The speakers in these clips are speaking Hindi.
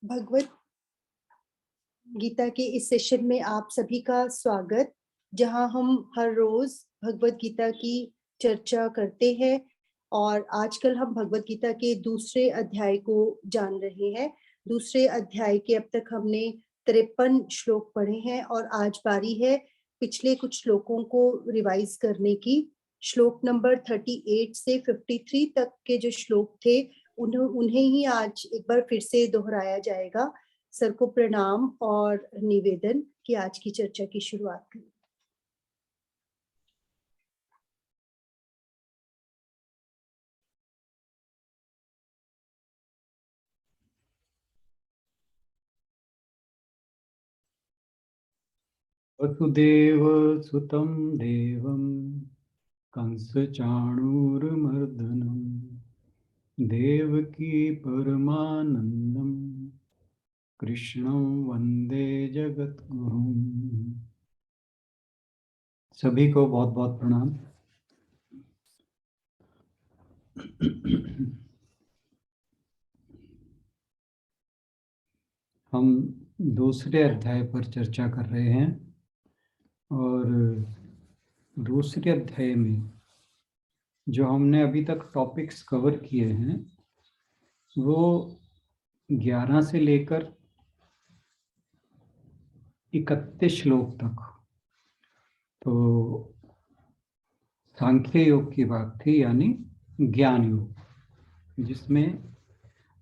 भगवत गीता के इस सेशन में आप सभी का स्वागत, जहां हम हर रोज भगवत गीता की चर्चा करते हैं और आजकल हम भगवत गीता के दूसरे अध्याय को जान रहे हैं। दूसरे अध्याय के अब तक हमने 53 श्लोक पढ़े हैं और आज बारी है पिछले कुछ श्लोकों को रिवाइज करने की। श्लोक नंबर 38 से 53 तक के जो श्लोक थे उन्हें ही आज एक बार फिर से दोहराया जाएगा। सर को प्रणाम और निवेदन कि आज की चर्चा की शुरुआत करें। वसुदेव सुतं देवं कंसचाणूरमर्दनं देवकी परमानंदं कृष्णं वंदे जगद्गुरुं। सभी को बहुत बहुत प्रणाम। हम दूसरे अध्याय पर चर्चा कर रहे हैं और दूसरे अध्याय में जो हमने अभी तक टॉपिक्स कवर किए हैं वो 11 से लेकर 31 श्लोक तक तो सांख्य योग की बात थी, यानी ज्ञान योग, जिसमें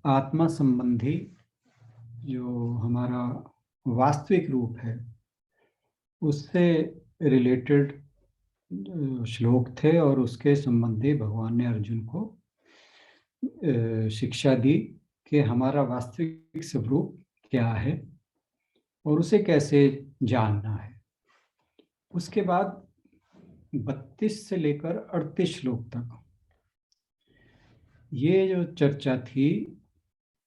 आत्मा संबंधी जो हमारा वास्तविक रूप है उससे रिलेटेड श्लोक थे और उसके संबंधी भगवान ने अर्जुन को शिक्षा दी कि हमारा वास्तविक स्वरूप क्या है और उसे कैसे जानना है। उसके बाद 32 से लेकर 38 श्लोक तक ये जो चर्चा थी,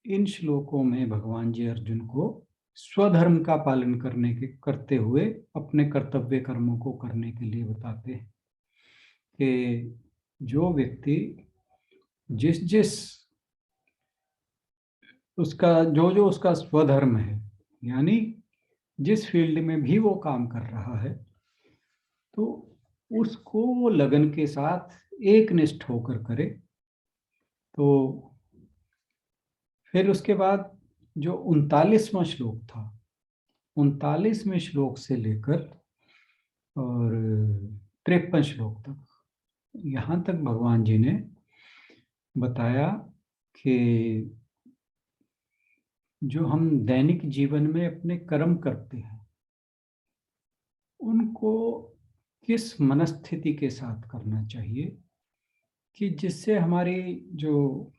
इन श्लोकों में भगवान जी अर्जुन को स्वधर्म का पालन करते हुए अपने कर्तव्य कर्मों को करने के लिए बताते हैं कि जो व्यक्ति जिस उसका जो उसका स्वधर्म है, यानी जिस फील्ड में भी वो काम कर रहा है, तो उसको वो लगन के साथ एकनिष्ठ होकर करे। तो फिर उसके बाद जो 39वां श्लोक था, 39वें श्लोक से लेकर और 53 श्लोक तक, यहाँ तक भगवान जी ने बताया कि जो हम दैनिक जीवन में अपने कर्म करते हैं उनको किस मनस्थिति के साथ करना चाहिए कि जिससे हमारी जो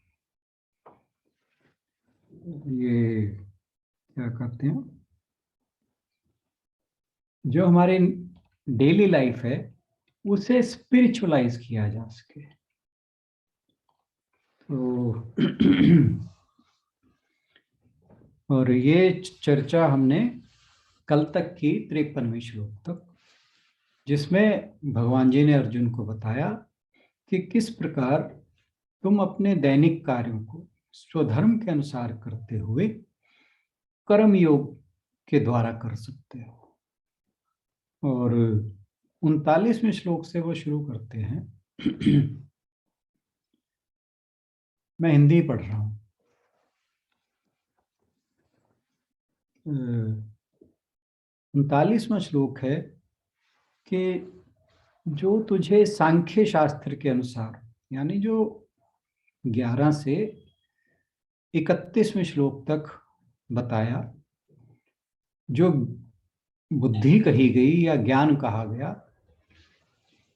ये क्या कहते हैं, जो हमारी डेली लाइफ है उसे स्पिरिचुअलाइज किया जा सके। तो और ये चर्चा हमने कल तक की 53वें श्लोक तक, जिसमें भगवान जी ने अर्जुन को बताया कि किस प्रकार तुम अपने दैनिक कार्यों को स्वधर्म के अनुसार करते हुए कर्म योग के द्वारा कर सकते हो। और 39वें श्लोक से वो शुरू करते हैं। मैं हिंदी पढ़ रहा हूँ। 39वां श्लोक है कि जो तुझे सांख्य शास्त्र के अनुसार, यानी जो 11 से 31वें श्लोक तक बताया, जो बुद्धि कही गई या ज्ञान कहा गया,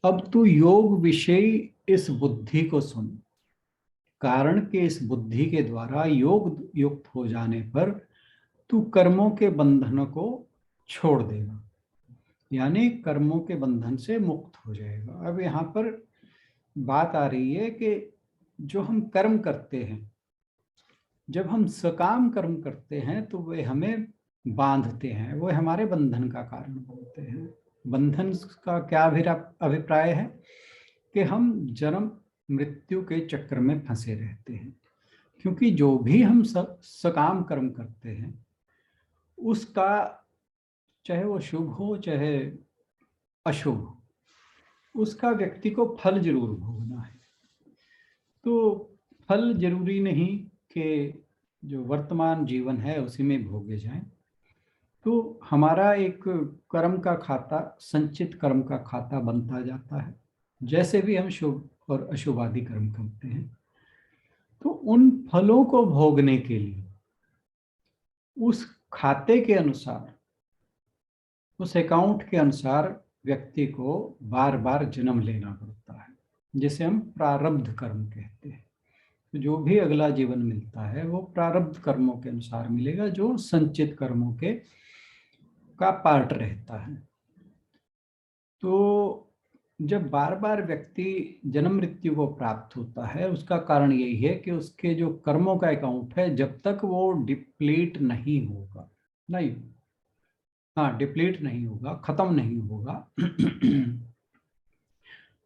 अब तू योग विषय इस बुद्धि को सुन। कारण कि इस बुद्धि के द्वारा योग युक्त हो जाने पर तू कर्मों के बंधन को छोड़ देगा, यानी कर्मों के बंधन से मुक्त हो जाएगा। अब यहाँ पर बात आ रही है कि जो हम कर्म करते हैं, जब हम सकाम कर्म करते हैं तो वे हमें बांधते हैं, वो हमारे बंधन का कारण बनते हैं। बंधन का क्या अभिप्राय है कि हम जन्म मृत्यु के चक्र में फंसे रहते हैं। क्योंकि जो भी हम सकाम कर्म करते हैं उसका, चाहे वो शुभ हो चाहे अशुभ हो, उसका व्यक्ति को फल जरूर भोगना है। तो फल जरूरी नहीं कि जो वर्तमान जीवन है उसी में भोगे जाएं। तो हमारा एक कर्म का खाता, संचित कर्म का खाता बनता जाता है। जैसे भी हम शुभ और अशुभ आदि कर्म करते हैं तो उन फलों को भोगने के लिए उस खाते के अनुसार, उस अकाउंट के अनुसार व्यक्ति को बार बार जन्म लेना पड़ता है, जिसे हम प्रारब्ध कर्म कहते हैं। तो जो भी अगला जीवन मिलता है वो प्रारब्ध कर्मों के अनुसार मिलेगा, जो संचित कर्मों के का पार्ट रहता है। तो जब बार बार व्यक्ति जन्म मृत्यु को प्राप्त होता है, उसका कारण यही है कि उसके जो कर्मों का अकाउंट है, जब तक वो डिप्लीट नहीं होगा, नहीं, हाँ, डिप्लीट नहीं होगा, खत्म नहीं होगा,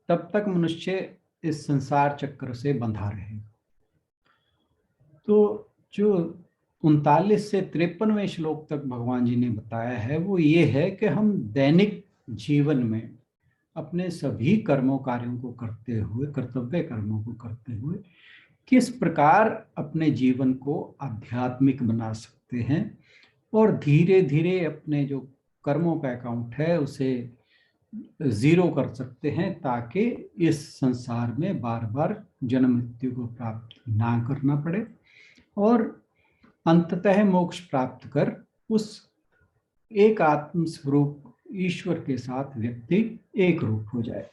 तब तक मनुष्य इस संसार चक्र से बंधा रहेगा। तो जो 39 से 53वें श्लोक तक भगवान जी ने बताया है वो ये है कि हम दैनिक जीवन में अपने सभी कर्मों कार्यों को करते हुए, कर्तव्य कर्मों को करते हुए किस प्रकार अपने जीवन को आध्यात्मिक बना सकते हैं और धीरे धीरे अपने जो कर्मों का अकाउंट है उसे जीरो कर सकते हैं, ताकि इस संसार में बार बार जन्म मृत्यु को प्राप्त ना करना पड़े और अंततः मोक्ष प्राप्त कर उस एक आत्म स्वरूप ईश्वर के साथ व्यक्ति एक रूप हो जाए।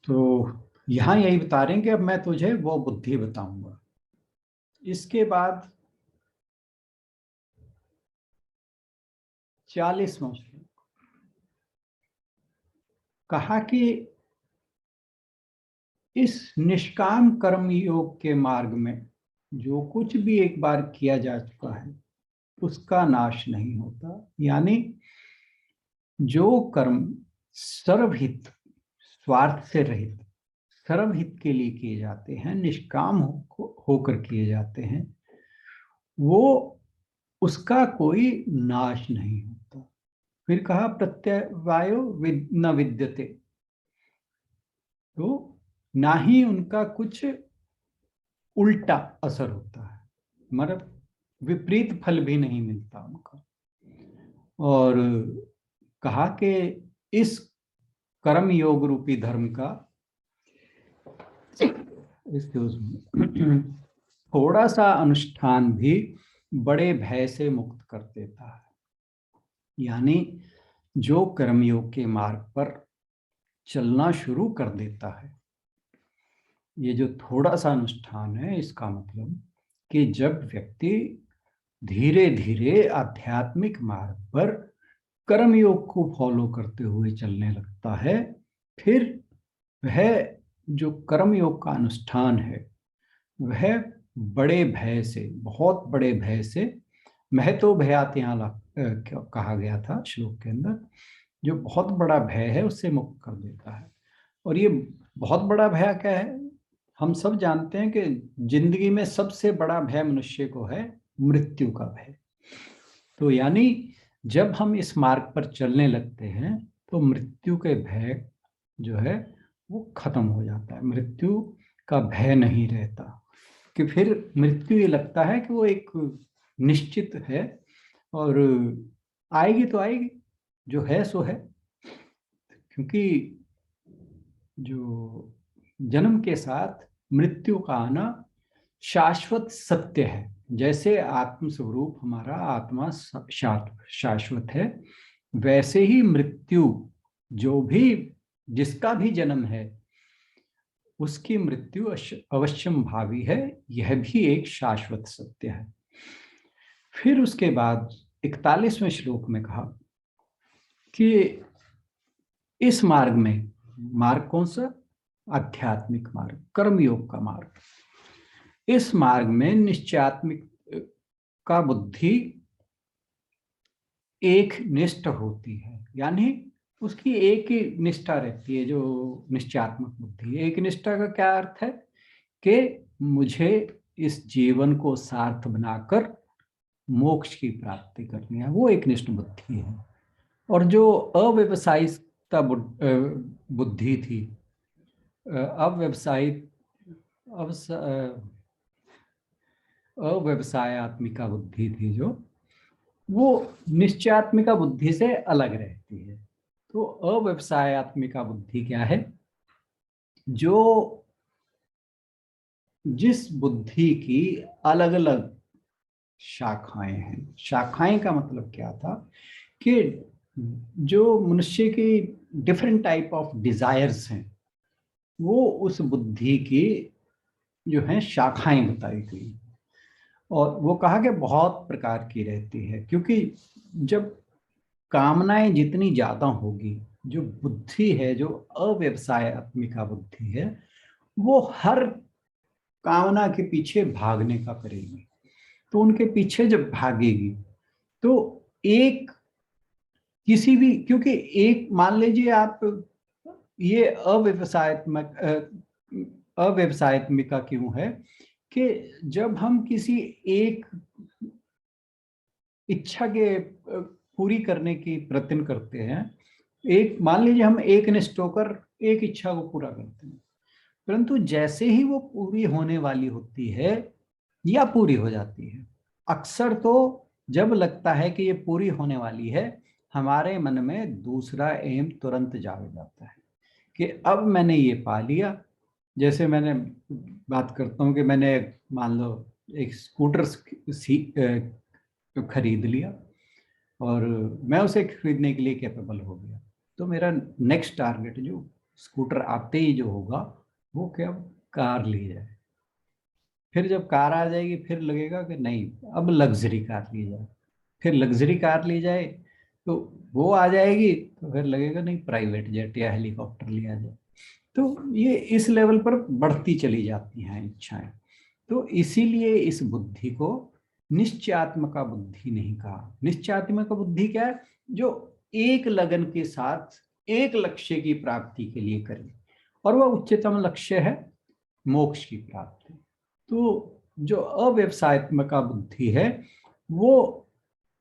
तो यहां यही बता रहे हैं कि अब मैं तुझे वो बुद्धि बताऊंगा। इसके बाद 40वां श्लोक कहा कि इस निष्काम कर्म योग के मार्ग में जो कुछ भी एक बार किया जा चुका है उसका नाश नहीं होता। यानी जो कर्म सर्वहित, स्वार्थ से रहित, सर्वहित के लिए किए जाते हैं, निष्काम होकर किए जाते हैं, वो उसका कोई नाश नहीं होता। फिर कहा प्रत्यवायो न विद्यते, तो ना ही उनका कुछ उल्टा असर होता है, मतलब विपरीत फल भी नहीं मिलता उनका। और कहा कि इस कर्म योग रूपी धर्म का थोड़ा सा अनुष्ठान भी बड़े भय से मुक्त कर देता है। यानी जो कर्मयोग के मार्ग पर चलना शुरू कर देता है, ये जो थोड़ा सा अनुष्ठान है, इसका मतलब कि जब व्यक्ति धीरे धीरे आध्यात्मिक मार्ग पर कर्मयोग को फॉलो करते हुए चलने लगता है, फिर वह जो कर्मयोग का अनुष्ठान है वह बड़े भय से, बहुत बड़े भय से, महतो भयात यहाँ कहा गया था श्लोक के अंदर, जो बहुत बड़ा भय है उससे मुक्त कर देता है। और ये बहुत बड़ा भय क्या है? हम सब जानते हैं कि जिंदगी में सबसे बड़ा भय मनुष्य को है मृत्यु का भय। तो यानी जब हम इस मार्ग पर चलने लगते हैं तो मृत्यु के भय जो है वो खत्म हो जाता है, मृत्यु का भय नहीं रहता। कि फिर मृत्यु ये लगता है कि वो एक निश्चित है और आएगी तो आएगी, जो है सो है। क्योंकि जो जन्म के साथ मृत्यु का आना शाश्वत सत्य है। जैसे आत्म स्वरूप हमारा आत्मा शाश्वत है, वैसे ही मृत्यु, जो भी जिसका भी जन्म है उसकी मृत्यु अवश्यम भावी है, यह भी एक शाश्वत सत्य है। फिर उसके बाद 41वें श्लोक में कहा कि इस मार्ग में, मार्ग कौन सा? आध्यात्मिक मार्ग, कर्मयोग का मार्ग। इस मार्ग में निश्चयात्मिक का बुद्धि एक निष्ठ होती है, यानी उसकी एक ही निष्ठा रहती है, जो निश्चयात्मक बुद्धि। एक निष्ठा का क्या अर्थ है? कि मुझे इस जीवन को सार्थ बनाकर मोक्ष की प्राप्ति करनी है, वो एक निष्ठ बुद्धि है। और जो अव्यवसायिकता बुद्धि थी, अव्यवसायत्मिका बुद्धि थी, जो वो निश्चयात्मिका बुद्धि से अलग रहती है। तो अव्यवसायत्मिका बुद्धि क्या है? जो जिस बुद्धि की अलग अलग शाखाएं हैं। शाखाएं का मतलब क्या था कि जो मनुष्य की डिफरेंट टाइप ऑफ डिजायर्स हैं, वो उस बुद्धि की जो है शाखाएं बताई गई। और वो कहा कि बहुत प्रकार की रहती है, क्योंकि जब कामनाएं जितनी ज्यादा होगी, जो बुद्धि है, जो अव्यवसायत्मिका बुद्धि है, वो हर कामना के पीछे भागने का करेगी। तो उनके पीछे जब भागेगी तो एक किसी भी, क्योंकि एक मान लीजिए आप, ये अव्यवसायत्मिका क्यों है कि जब हम किसी एक इच्छा के पूरी करने की प्रयत्न करते हैं, एक मान लीजिए हम एक निष्ठ होकर एक इच्छा को पूरा करते हैं, परंतु जैसे ही वो पूरी होने वाली होती है या पूरी हो जाती है, अक्सर तो जब लगता है कि ये पूरी होने वाली है, हमारे मन में दूसरा एम तुरंत जाग जाता है कि अब मैंने ये पा लिया। जैसे मैंने बात करता हूँ कि मैंने मान लो एक स्कूटर खरीद लिया और मैं उसे खरीदने के लिए कैपेबल हो गया, तो मेरा नेक्स्ट टारगेट जो स्कूटर आते ही जो होगा वो क्या, कार ली जाए। फिर जब कार आ जाएगी फिर लगेगा कि नहीं, अब लग्जरी कार ली जाए। फिर लग्जरी कार ली जाए तो वो आ जाएगी, तो फिर लगेगा नहीं, प्राइवेट जेट या हेलीकॉप्टर लिया जाए। तो ये इस लेवल पर बढ़ती चली जाती हैं इच्छाएं। तो इसीलिए इस बुद्धि को निश्चयात्मका बुद्धि नहीं कहा। निश्चयात्मका बुद्धि क्या है? जो एक लगन के साथ एक लक्ष्य की प्राप्ति के लिए करे, और वह उच्चतम लक्ष्य है मोक्ष की प्राप्ति। तो जो अव्यवसायत्मका बुद्धि है वो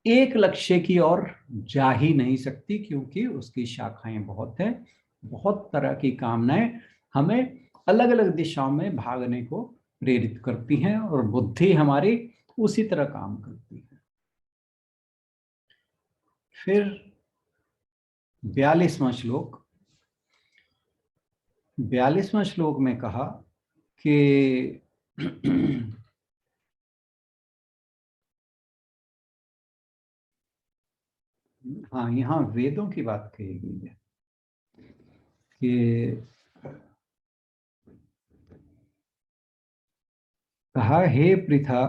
एक लक्ष्य की ओर जा ही नहीं सकती, क्योंकि उसकी शाखाएं बहुत हैं, बहुत तरह की कामनाएं हमें अलग अलग दिशाओं में भागने को प्रेरित करती हैं, और बुद्धि हमारी उसी तरह काम करती है। फिर 42वां श्लोक, 42वां श्लोक में कहा कि हाँ, यहाँ वेदों की बात कही गई है कि कहा, हे पृथा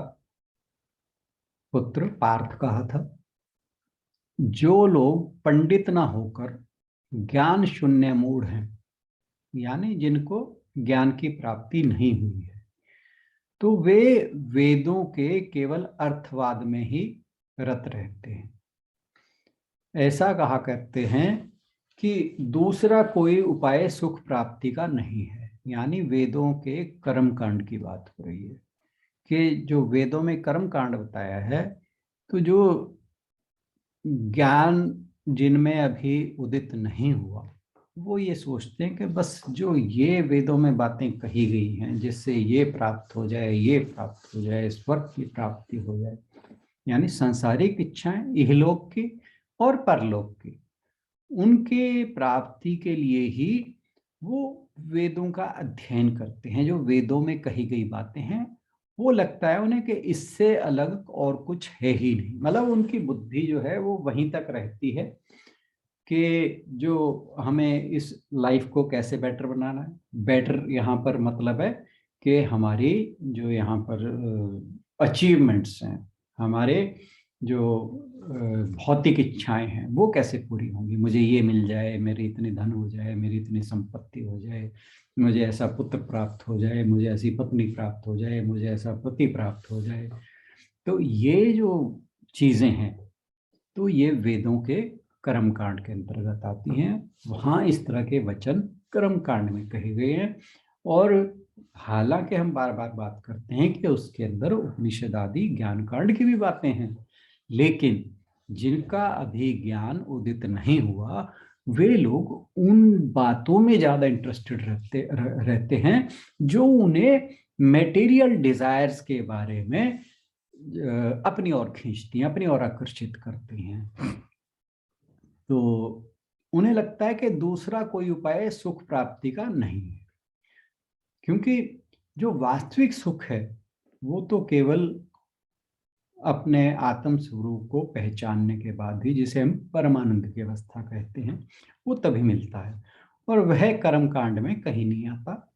पुत्र पार्थ कहा था, जो लोग पंडित ना होकर ज्ञान शून्य मूढ़ हैं, यानी जिनको ज्ञान की प्राप्ति नहीं हुई है, तो वे वेदों के केवल अर्थवाद में ही रत रहते हैं। ऐसा कहा करते हैं कि दूसरा कोई उपाय सुख प्राप्ति का नहीं है। यानी वेदों के कर्म कांड की बात हो रही है कि जो वेदों में कर्म कांड बताया है, तो जो ज्ञान जिनमें अभी उदित नहीं हुआ, वो ये सोचते हैं कि बस जो ये वेदों में बातें कही गई हैं, जिससे ये प्राप्त हो जाए, ये प्राप्त हो जाए, स्वर्ग की प्राप्ति हो जाए, यानी सांसारिक इच्छाएं इहलोक की और परलोक की, उनके प्राप्ति के लिए ही वो वेदों का अध्ययन करते हैं। जो वेदों में कही गई बातें हैं, वो लगता है उन्हें कि इससे अलग और कुछ है ही नहीं। मतलब उनकी बुद्धि जो है वो वहीं तक रहती है कि जो हमें इस लाइफ को कैसे बेटर बनाना है। बेटर यहाँ पर मतलब है कि हमारी जो यहाँ पर अचीवमेंट्स हैं, हमारे जो भौतिक इच्छाएं हैं, वो कैसे पूरी होंगी। मुझे ये मिल जाए, मेरी इतनी धन हो जाए, मेरी इतनी संपत्ति हो जाए, मुझे ऐसा पुत्र प्राप्त हो जाए, मुझे ऐसी पत्नी प्राप्त हो जाए, मुझे ऐसा पति प्राप्त हो जाए। तो ये जो चीजें हैं, तो ये वेदों के कर्म कांड के अंतर्गत आती हैं। वहां इस तरह के वचन कर्म कांड में कहे गए हैं। और हालांकि हम बार बार बात करते हैं कि उसके अंदर उपनिषद आदि ज्ञान कांड की भी बातें हैं, लेकिन जिनका अभी ज्ञान उदित नहीं हुआ वे लोग उन बातों में ज्यादा इंटरेस्टेड रहते हैं जो उन्हें मेटेरियल डिजायर्स के बारे में अपनी ओर खींचती हैं, अपनी ओर आकर्षित करती हैं। तो उन्हें लगता है कि दूसरा कोई उपाय सुख प्राप्ति का नहीं है, क्योंकि जो वास्तविक सुख है वो तो केवल अपने आत्म स्वरूप को पहचानने के बाद ही, जिसे हम परमानंद की अवस्था कहते हैं, वो तभी मिलता है। और वह कर्म कांड में कहीं नहीं आता।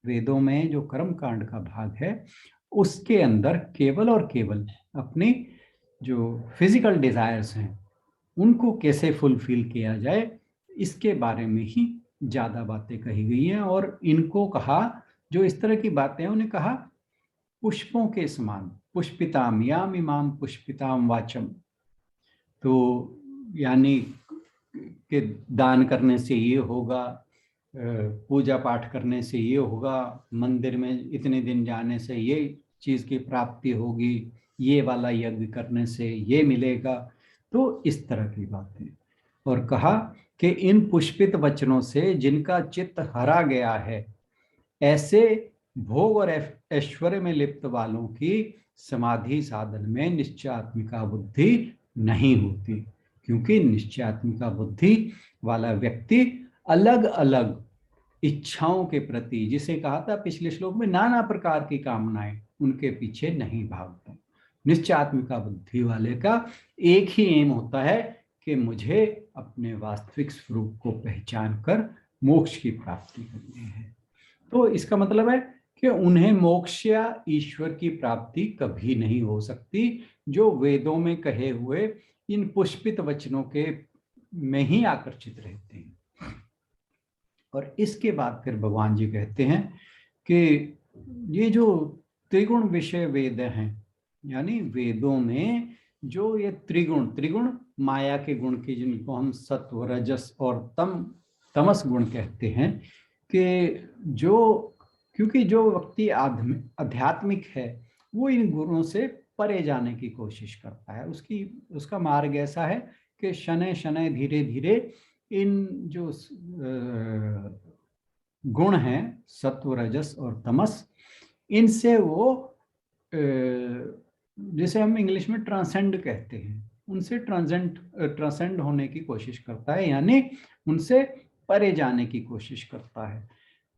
वेदों में जो कर्म कांड का भाग है उसके अंदर केवल और केवल अपनी जो फिजिकल डिजायर्स हैं उनको कैसे फुलफिल किया जाए इसके बारे में ही ज्यादा बातें कही गई हैं। और इनको कहा, जो इस तरह की बातें हैं उन्हें कहा पुष्पों के समान, पुष्पिताम याम इमाम पुष्पिताम वाचम। तो यानी कि दान करने से ये होगा, पूजा पाठ करने से ये होगा, मंदिर में इतने दिन जाने से ये चीज की प्राप्ति होगी, ये वाला यज्ञ करने से ये मिलेगा। तो इस तरह की बातें। और कहा कि इन पुष्पित वचनों से जिनका चित्त हरा गया है, ऐसे भोग और ऐश्वर्य में लिप्त वालों की समाधि साधन में निश्चयात्मिका बुद्धि नहीं होती, क्योंकि निश्चयात्मिका बुद्धि वाला व्यक्ति अलग अलग इच्छाओं के प्रति, जिसे कहा था पिछले श्लोक में, नाना प्रकार की कामनाएं, उनके पीछे नहीं भागता। निश्चयात्मिका बुद्धि वाले का एक ही एम होता है कि मुझे अपने वास्तविक स्वरूप को पहचान कर मोक्ष की प्राप्ति करनी है। तो इसका मतलब है कि उन्हें मोक्ष या ईश्वर की प्राप्ति कभी नहीं हो सकती जो वेदों में कहे हुए इन पुष्पित वचनों के में ही आकर्षित रहते हैं। और इसके बाद फिर भगवान जी कहते हैं कि ये जो त्रिगुण विषय वेद हैं, यानी वेदों में जो ये त्रिगुण, त्रिगुण माया के गुण की, जिनको हम सत्व रजस और तमस गुण कहते हैं, कि जो, क्योंकि जो व्यक्ति आध्यात्मिक है वो इन गुणों से परे जाने की कोशिश करता है। उसका मार्ग ऐसा है कि शनै शनै धीरे धीरे इन जो गुण हैं सत्व रजस और तमस, इनसे वो जिसे हम इंग्लिश में ट्रांसेंड कहते हैं, उनसे ट्रांसेंड होने की कोशिश करता है, यानी उनसे परे जाने की कोशिश करता है।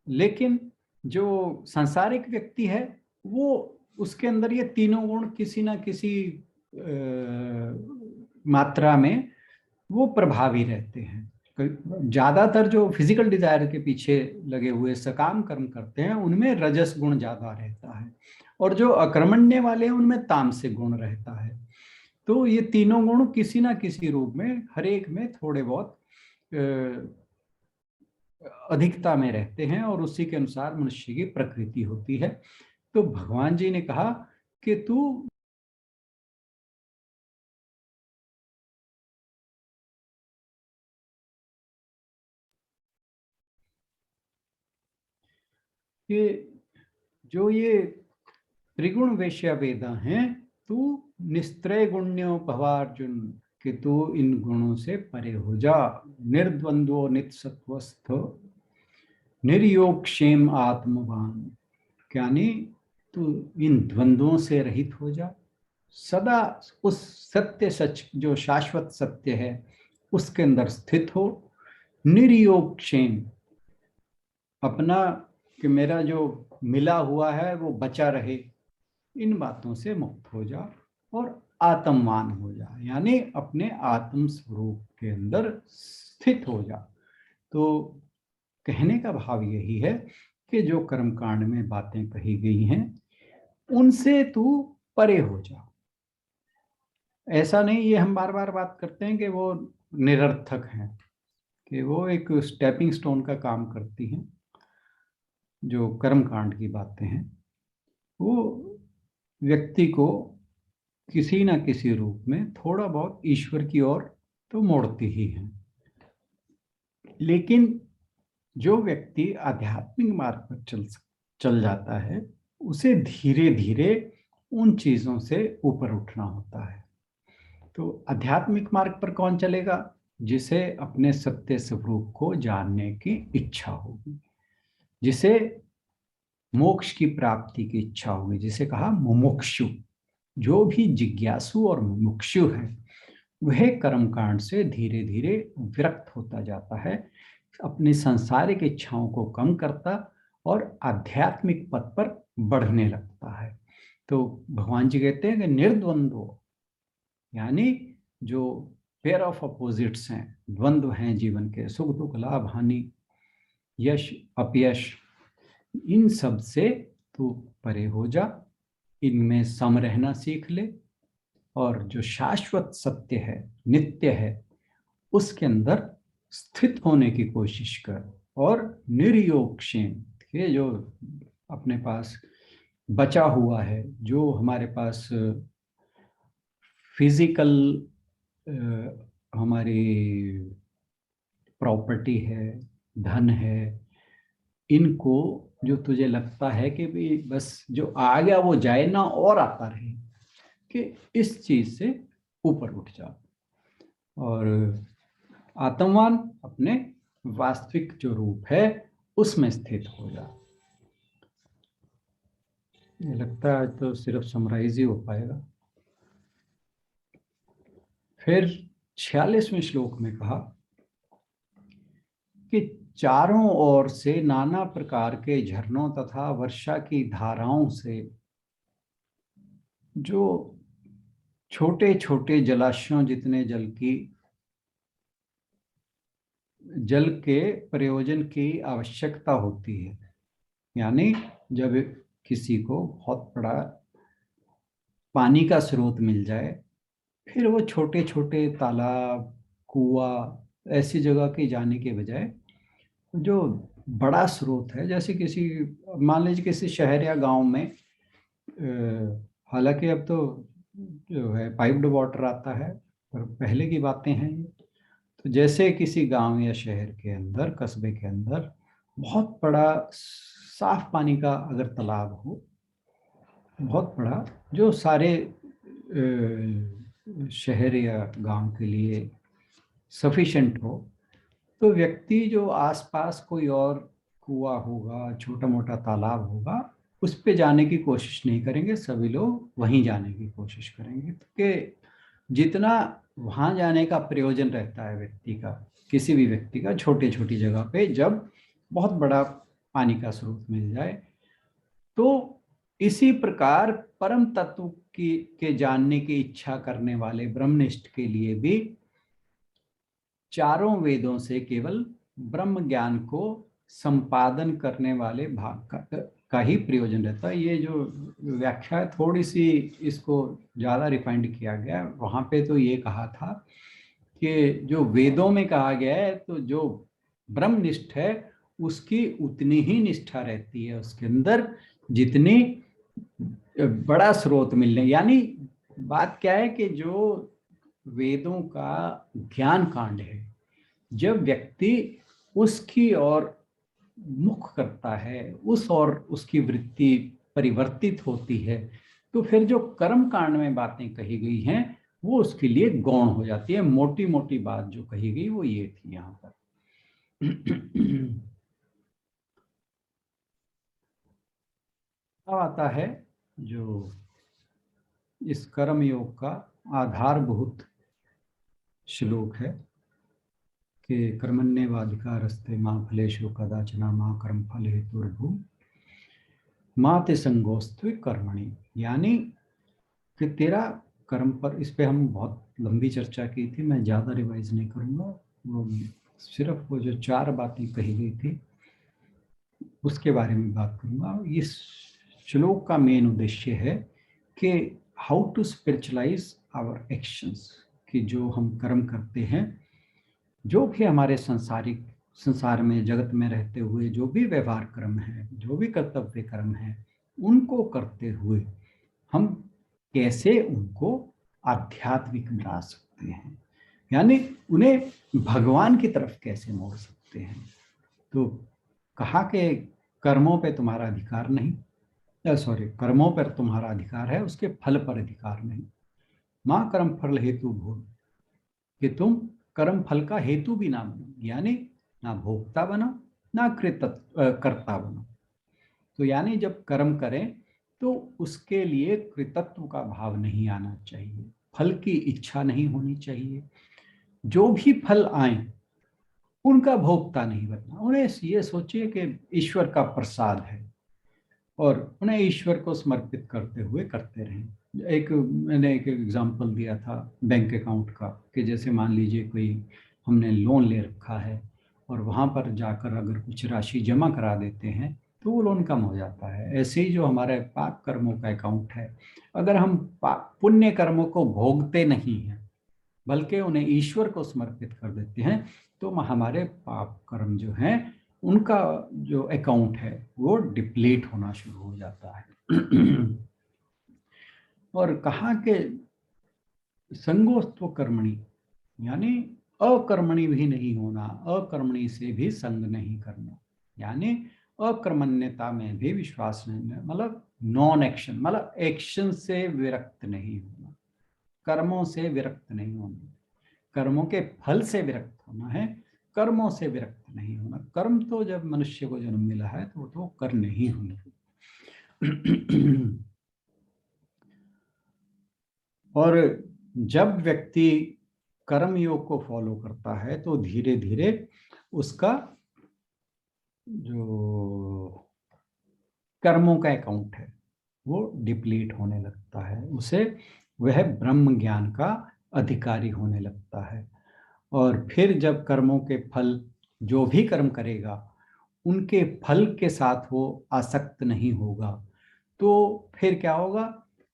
लेकिन जो सांसारिक व्यक्ति है वो, उसके अंदर ये तीनों गुण किसी ना किसी मात्रा में वो प्रभावी रहते हैं। ज्यादातर जो फिजिकल डिजायर के पीछे लगे हुए सकाम कर्म करते हैं उनमें रजस गुण ज्यादा रहता है, और जो अकर्मण्य वाले हैं उनमें तामसिक गुण रहता है। तो ये तीनों गुण किसी ना किसी रूप में हर एक में थोड़े बहुत अधिकता में रहते हैं, और उसी के अनुसार मनुष्य की प्रकृति होती है। तो भगवान जी ने कहा कि तू कि जो ये त्रिगुण वैश्य वेदा हैं, तू निस्त्रय गुण्यो भवार्जुन, कि तू इन गुणों से परे हो जा। निर्द्वंद्वो नित्सत्वस्थ निर्योग क्षेम आत्मवान, यानी तू इन द्वंद्वों से रहित हो जा, सदा उस सत्य सच जो शाश्वत सत्य है उसके अंदर स्थित हो। निर्योग क्षेम, अपना कि मेरा जो मिला हुआ है वो बचा रहे, इन बातों से मुक्त हो जा और आत्मवान हो जा, यानी अपने आत्म स्वरूप के अंदर स्थित हो जा। तो कहने का भाव यही है कि जो कर्मकांड में बातें कही गई हैं उनसे तू परे हो जा। ऐसा नहीं, ये हम बार बार बात करते हैं कि वो निरर्थक हैं, कि वो एक स्टेपिंग स्टोन का काम करती हैं। जो कर्मकांड की बातें हैं वो व्यक्ति को किसी ना किसी रूप में थोड़ा बहुत ईश्वर की ओर तो मोड़ती ही हैं। लेकिन जो व्यक्ति आध्यात्मिक मार्ग पर चल जाता है, उसे धीरे धीरे उन चीजों से ऊपर उठना होता है। तो आध्यात्मिक मार्ग पर कौन चलेगा? जिसे अपने सत्य स्वरूप को जानने की इच्छा होगी, जिसे मोक्ष की प्राप्ति की इच्छा होगी, जिसे कहा मुमुक्षु। जो भी जिज्ञासु और मुमुक्षु है वह कर्मकांड से धीरे धीरे विरक्त होता जाता है, अपनी सांसारिक इच्छाओं को कम करता और आध्यात्मिक पथ पर बढ़ने लगता है। तो भगवान जी कहते हैं कि निर्द्वंद्व, यानी जो पेयर ऑफ अपोजिट्स हैं, द्वंद्व हैं जीवन के, सुख दुख लाभ हानि यश अपयश, इन सब से तू परे हो जा, इनमें सम रहना सीख ले और जो शाश्वत सत्य है, नित्य है, उसके अंदर स्थित होने की कोशिश कर। और निर्योगक्षेम, ये जो अपने पास बचा हुआ है, जो हमारे पास फिजिकल हमारी प्रॉपर्टी है, धन है, इनको जो तुझे लगता है कि भी बस जो आ गया वो जाए ना और आता रहे, कि इस चीज से ऊपर उठ जा और आत्मवान अपने वास्तविक जो रूप है उसमें स्थित हो जा। ये लगता है तो सिर्फ समराइज ही हो पाएगा। फिर 46वें श्लोक में कहा कि चारों ओर से नाना प्रकार के झरनों तथा वर्षा की धाराओं से जो छोटे छोटे जलाशयों जितने जल के प्रयोजन की आवश्यकता होती है, यानी जब किसी को बहुत बड़ा पानी का स्रोत मिल जाए, फिर वो छोटे छोटे तालाब, कुआं, ऐसी जगह के जाने के बजाय जो बड़ा स्रोत है, जैसे किसी, मान लीजिए किसी शहर या गांव में, हालांकि अब तो जो है पाइप्ड वाटर आता है, पर पहले की बातें हैं ये। तो जैसे किसी गांव या शहर के अंदर, कस्बे के अंदर बहुत बड़ा साफ पानी का अगर तालाब हो, बहुत बड़ा, जो सारे शहर या गांव के लिए सफिशिएंट हो, तो व्यक्ति जो आसपास कोई और कुआं होगा, छोटा मोटा तालाब होगा, उस पे जाने की कोशिश नहीं करेंगे, सभी लोग वहीं जाने की कोशिश करेंगे, क्योंकि जितना वहां जाने का प्रयोजन रहता है व्यक्ति का, किसी भी व्यक्ति का, छोटी छोटी जगह पे जब बहुत बड़ा पानी का स्रोत मिल जाए, तो इसी प्रकार परम तत्व की के जानने की इच्छा करने वाले ब्रह्मनिष्ठ के लिए भी चारों वेदों से केवल ब्रह्म ज्ञान को संपादन करने वाले भाग का ही प्रयोजन रहता है। ये जो व्याख्या है थोड़ी सी इसको ज्यादा रिफाइंड किया गया, वहां पे तो ये कहा था कि जो वेदों में कहा गया है, तो जो ब्रह्मनिष्ठ है उसकी उतनी ही निष्ठा रहती है उसके अंदर जितनी बड़ा स्रोत मिलने। यानी बात क्या है कि जो वेदों का ज्ञान कांड है, जब व्यक्ति उसकी ओर मुख करता है, उस और उसकी वृत्ति परिवर्तित होती है, तो फिर जो कर्म कांड में बातें कही गई हैं वो उसके लिए गौण हो जाती है। मोटी मोटी बात जो कही गई वो ये थी यहाँ पर। अब आता है जो इस कर्म योग का आधारभूत श्लोक है कि कर्मण्येवाधिकारस्ते मा फलेषु कदाचन मा कर्म फल हेतुर्भुः मा ते संगोस्त्वे कर्मणि, यानी कि तेरा कर्म पर, इस पे हम बहुत लंबी चर्चा की थी, मैं ज़्यादा रिवाइज नहीं करूँगा, वो सिर्फ वो जो 4 बातें कही गई थी उसके बारे में बात करूँगा। इस श्लोक का मेन उद्देश्य है कि how to spiritualize our actions, कि जो हम कर्म करते हैं, जो भी हमारे संसार में, जगत में रहते हुए जो भी व्यवहार कर्म है, जो भी कर्तव्य कर्म है, उनको करते हुए हम कैसे उनको आध्यात्मिक बना सकते हैं, यानी उन्हें भगवान की तरफ कैसे मोड़ सकते हैं। तो कहा कि कर्मों पे तुम्हारा अधिकार नहीं, सॉरी, कर्मों पर तुम्हारा अधिकार है, उसके फल पर अधिकार नहीं। माँ कर्म फल हेतु भूल, कि तुम कर्म फल का हेतु भी ना बनो, यानी ना भोक्ता बनो ना कर्ता बनो। तो यानी जब कर्म करें तो उसके लिए कृतत्व का भाव नहीं आना चाहिए, फल की इच्छा नहीं होनी चाहिए। जो भी फल आए उनका भोक्ता नहीं बनना। उन्हें ये सोचिए कि ईश्वर का प्रसाद है और उन्हें ईश्वर को समर्पित करते हुए करते रहें। मैंने एक एग्जांपल दिया था बैंक अकाउंट का, कि जैसे मान लीजिए कोई हमने लोन ले रखा है और वहाँ पर जाकर अगर कुछ राशि जमा करा देते हैं तो वो लोन कम हो जाता है। ऐसे ही जो हमारे पाप कर्मों का अकाउंट है, अगर हम पुण्य कर्मों को भोगते नहीं हैं बल्कि उन्हें ईश्वर को समर्पित कर देते हैं, तो हमारे पाप कर्म जो हैं उनका जो अकाउंट है वो डिप्लीट होना शुरू हो जाता है। और कहा कि संगोस्त्व कर्मणि, यानी अकर्मणि भी नहीं होना, अकर्मणि से भी संग नहीं करना, यानी अकर्मण्यता में भी विश्वास नहीं, मतलब नॉन एक्शन, मतलब एक्शन से विरक्त नहीं होना, कर्मों से विरक्त नहीं होना, कर्मों के फल से विरक्त होना है, कर्मों से विरक्त नहीं होना। कर्म तो जब मनुष्य को जन्म मिला है तो वो तो करने ही होंगे। और जब व्यक्ति कर्म योग को फॉलो करता है तो धीरे धीरे उसका जो कर्मों का अकाउंट है वो डिप्लीट होने लगता है, उसे वह ब्रह्म ज्ञान का अधिकारी होने लगता है। और फिर जब कर्मों के फल, जो भी कर्म करेगा उनके फल के साथ वो आसक्त नहीं होगा, तो फिर क्या होगा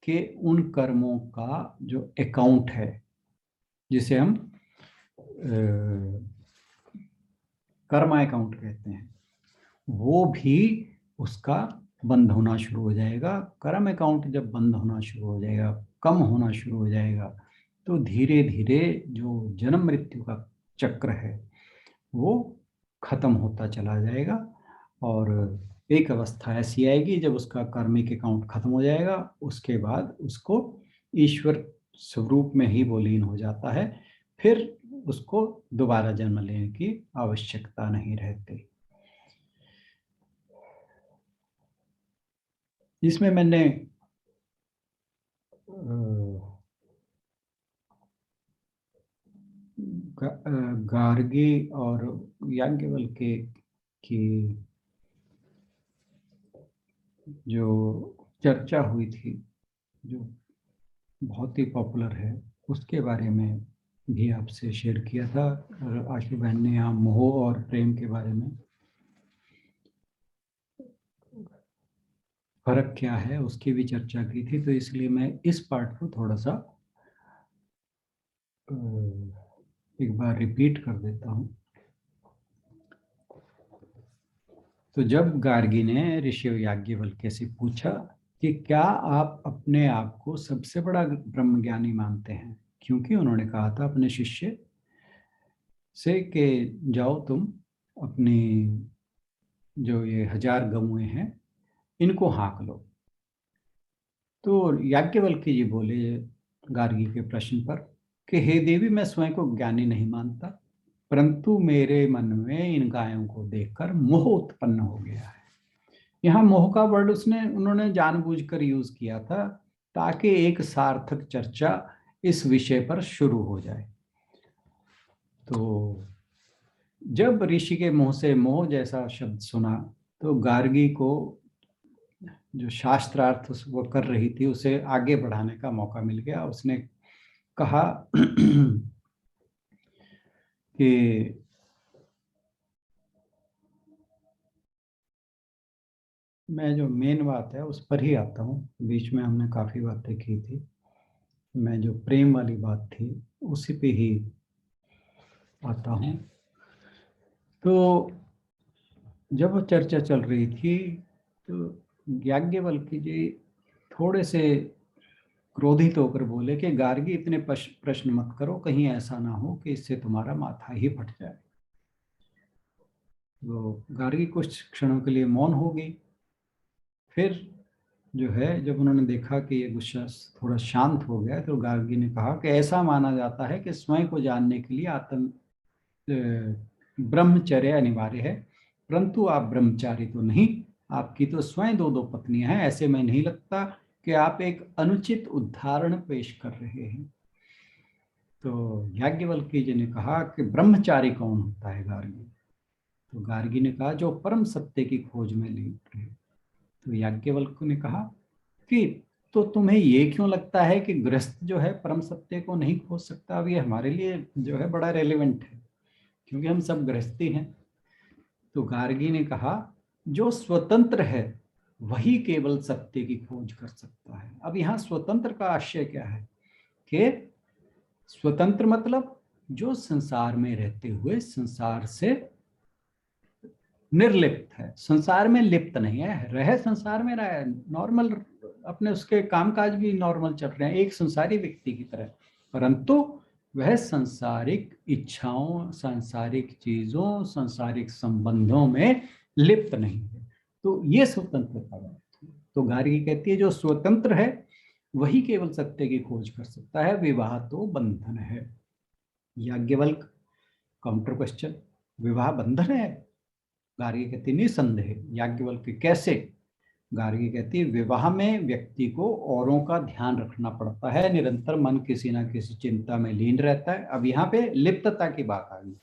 कि उन कर्मों का जो अकाउंट है, जिसे हम कर्मा अकाउंट कहते हैं, वो भी उसका बंद होना शुरू हो जाएगा। कर्म अकाउंट जब बंद होना शुरू हो जाएगा, कम होना शुरू हो जाएगा, तो धीरे धीरे जो जन्म मृत्यु का चक्र है वो खत्म होता चला जाएगा। और एक अवस्था ऐसी आएगी जब उसका कार्मिक अकाउंट खत्म हो जाएगा, उसके बाद उसको ईश्वर स्वरूप में ही वो लीन हो जाता है, फिर उसको दोबारा जन्म लेने की आवश्यकता नहीं रहती। इसमें मैंने गार्गी और याज्ञवल्क्य की जो चर्चा हुई थी, जो बहुत ही पॉपुलर है, उसके बारे में भी आपसे शेयर किया था। आशु बहन ने यहाँ मोह और प्रेम के बारे में, फर्क क्या है, उसकी भी चर्चा की थी, तो इसलिए मैं इस पार्ट को थोड़ा सा एक बार रिपीट कर देता हूँ। तो जब गार्गी ने ऋषि याज्ञवल्क्य से पूछा कि क्या आप अपने आप को सबसे बड़ा ब्रह्मज्ञानी मानते हैं, क्योंकि उन्होंने कहा था अपने शिष्य से कि जाओ तुम अपनी जो ये 1000 गऊएं हैं इनको हाँक लो। तो याज्ञवल्क्य जी बोले गार्गी के प्रश्न पर कि हे देवी, मैं स्वयं को ज्ञानी नहीं मानता, परंतु मेरे मन में इन गायों को देखकर मोह उत्पन्न हो गया है। यहाँ मोह का वर्ड उन्होंने जानबूझकर यूज किया था ताकि एक सार्थक चर्चा इस विषय पर शुरू हो जाए। तो जब ऋषि के मुंह से मोह जैसा शब्द सुना तो गार्गी को जो शास्त्रार्थ वो कर रही थी उसे आगे बढ़ाने का मौका मिल गया। उसने कहा कि मैं जो मेन बात है उस पर ही आता हूँ, बीच में हमने काफ़ी बातें की थी, मैं जो प्रेम वाली बात थी उसी पे ही आता हूँ। तो जब वो चर्चा चल रही थी तो याज्ञवल्क्य जी थोड़े से क्रोधित होकर बोले कि गार्गी, इतने प्रश्न मत करो, कहीं ऐसा ना हो कि इससे तुम्हारा माथा ही फट जाए। तो गार्गी कुछ क्षणों के लिए मौन हो गई। फिर जो है जब उन्होंने देखा कि ये गुस्सा थोड़ा शांत हो गया, तो गार्गी ने कहा कि ऐसा माना जाता है कि स्वयं को जानने के लिए ब्रह्मचर्य अनिवार्य है, परंतु आप ब्रह्मचारी तो नहीं, आपकी तो स्वयं दो दो पत्नियां हैं। ऐसे में नहीं लगता कि आप एक अनुचित उदाहरण पेश कर रहे हैं। तो याज्ञवल्क्य जी ने कहा कि ब्रह्मचारी कौन होता है गार्गी? तो गार्गी ने कहा जो परम सत्य की खोज में लिप्त है। तो याज्ञवल्क्य ने कहा कि तो तुम्हें ये क्यों लगता है कि गृहस्थ जो है परम सत्य को नहीं खोज सकता? अब ये हमारे लिए जो है बड़ा रेलिवेंट है, क्योंकि हम सब गृहस्थी हैं। तो गार्गी ने कहा जो स्वतंत्र है वही केवल सत्य की खोज कर सकता है। अब यहाँ स्वतंत्र का आशय क्या है कि स्वतंत्र मतलब जो संसार में रहते हुए संसार से निर्लिप्त है, संसार में लिप्त नहीं है, रह संसार में रहा है, नॉर्मल अपने उसके कामकाज भी नॉर्मल चल रहे हैं एक संसारी व्यक्ति की तरह, परंतु वह सांसारिक इच्छाओं, सांसारिक चीजों, सांसारिक संबंधों में लिप्त नहीं है। तो ये स्वतंत्रता है। तो गार्गी कहती है जो स्वतंत्र है वही केवल सत्य की खोज कर सकता है, विवाह तो बंधन है। याज्ञवल्क काउंटर क्वेश्चन, विवाह बंधन है? गार्गी कहती निसंदेह। याज्ञवल्क्य कैसे? गार्गी कहती है विवाह में व्यक्ति को औरों का ध्यान रखना पड़ता है, निरंतर मन किसी ना किसी चिंता में लीन रहता है। अब यहाँ पे लिप्तता की बात आ गई,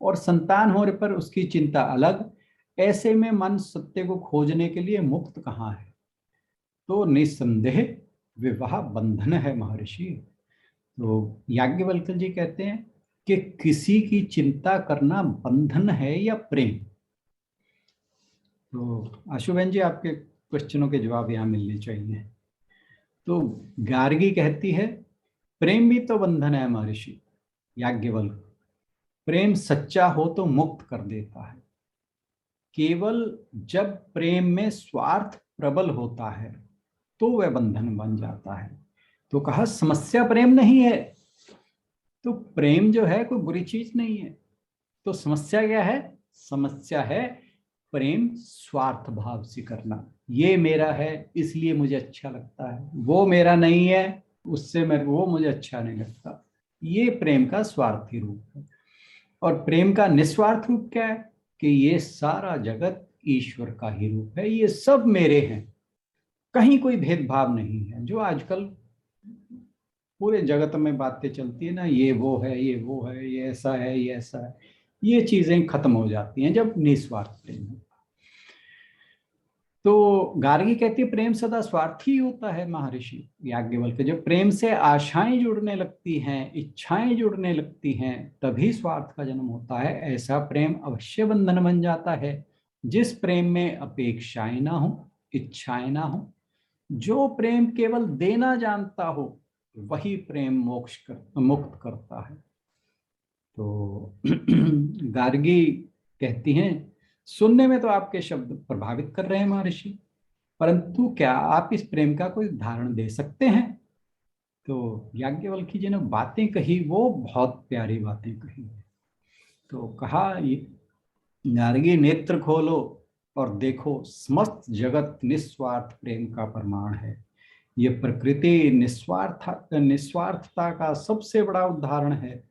और संतान होने पर उसकी चिंता अलग। ऐसे में मन सत्य को खोजने के लिए मुक्त कहाँ है? तो निसंदेह विवाह बंधन है महर्षि। तो याज्ञवल्क्य जी कहते हैं कि किसी की चिंता करना बंधन है या प्रेम? तो आशुबेन जी आपके क्वेश्चनों के जवाब यहाँ मिलने चाहिए। तो गार्गी कहती है प्रेम भी तो बंधन है महर्षि। याज्ञवल्क्य, प्रेम सच्चा हो तो मुक्त कर देता है, केवल जब प्रेम में स्वार्थ प्रबल होता है तो वह बंधन बन जाता है। तो कहा समस्या प्रेम नहीं है। तो प्रेम जो है कोई बुरी चीज नहीं है, तो समस्या क्या है? समस्या है प्रेम स्वार्थ भाव से करना। ये मेरा है इसलिए मुझे अच्छा लगता है, वो मेरा नहीं है उससे मैं वो मुझे अच्छा नहीं लगता। ये प्रेम का स्वार्थी रूप है। और प्रेम का निस्वार्थ रूप क्या है कि ये सारा जगत ईश्वर का ही रूप है, ये सब मेरे हैं, कहीं कोई भेदभाव नहीं है। जो आजकल पूरे जगत में बातें चलती है ना, ये वो है, ये वो है, ये ऐसा है, ये ऐसा है, ये चीजें खत्म हो जाती हैं जब निस्वार्थ प्रेम है। तो गार्गी कहती है प्रेम सदा स्वार्थी होता है महर्षि। याज्ञवल्क्य जब प्रेम से आशाएं जुड़ने लगती हैं, इच्छाएं जुड़ने लगती हैं, तभी स्वार्थ का जन्म होता है। ऐसा प्रेम अवश्य बंधन बन जाता है। जिस प्रेम में अपेक्षाएं ना हो, इच्छाएं ना हो, जो प्रेम केवल देना जानता हो, वही प्रेम मुक्त करता है। तो गार्गी कहती हैं सुनने में तो आपके शब्द प्रभावित कर रहे हैं महर्षि, परंतु क्या आप इस प्रेम का कोई उदाहरण दे सकते हैं? तो याज्ञवल्क्य जी ने बातें कही, वो बहुत प्यारी बातें कही। तो कहा गार्गी नेत्र खोलो और देखो, समस्त जगत निस्वार्थ प्रेम का प्रमाण है। ये प्रकृति निस्वार्थता का सबसे बड़ा उदाहरण है।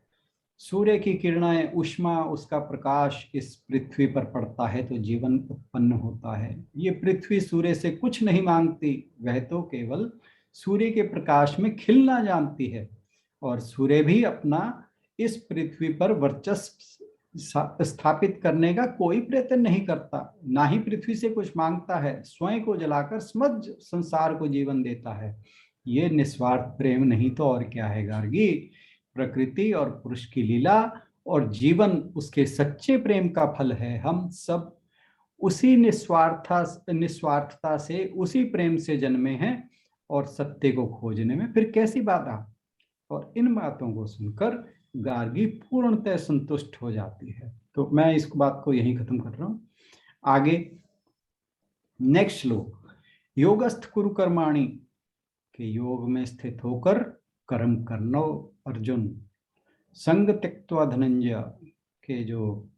सूर्य की किरणें, ऊष्मा, उसका प्रकाश इस पृथ्वी पर पड़ता है तो जीवन उत्पन्न होता है। ये पृथ्वी सूर्य से कुछ नहीं मांगती, वह तो केवल सूर्य के प्रकाश में खिलना जानती है। और सूर्य भी अपना इस पृथ्वी पर वर्चस्व स्थापित करने का कोई प्रयत्न नहीं करता, ना ही पृथ्वी से कुछ मांगता है, स्वयं को जलाकर समझ संसार को जीवन देता है। ये निस्वार्थ प्रेम नहीं तो और क्या है गार्गी? प्रकृति और पुरुष की लीला और जीवन उसके सच्चे प्रेम का फल है। हम सब उसी निस्वार्थता से, उसी प्रेम से जन्मे हैं और सत्य को खोजने में फिर कैसी बाधा? और इन बातों को सुनकर गार्गी पूर्णतः संतुष्ट हो जाती है। तो मैं इस बात को यहीं खत्म कर रहा हूं। आगे नेक्स्ट श्लोक, योगस्थ कुरु कर्माणि, के योग में स्थित होकर कर्म करनो अर्जुन, संग त्यक्त्वा धनंजय, के जो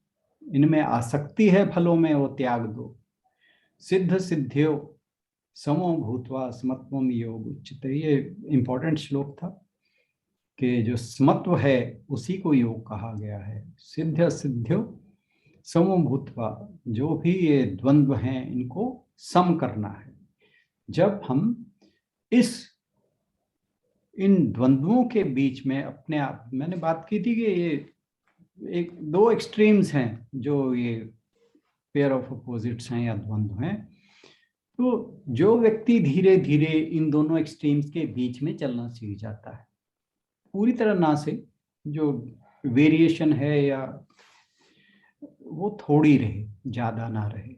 इनमें आसक्ति है फलों में वो त्याग दो। सिद्ध सिद्ध्यो समो भूत्वा समत्वम योग उच्यते। ये इंपॉर्टेंट श्लोक था कि जो समत्व है उसी को योग कहा गया है। सिद्ध सिद्ध्यो समो भूत्वा, जो भी ये द्वंद्व हैं इनको सम करना है। जब हम इन द्वंद्वों के बीच में अपने आप, मैंने बात की थी कि ये एक दो एक्सट्रीम्स हैं, जो ये पेयर ऑफ अपोजिट्स हैं या द्वंद्व हैं। तो जो व्यक्ति धीरे धीरे इन दोनों एक्सट्रीम्स के बीच में चलना सीख जाता है, पूरी तरह ना से, जो वेरिएशन है या वो थोड़ी रहे, ज्यादा ना रहे,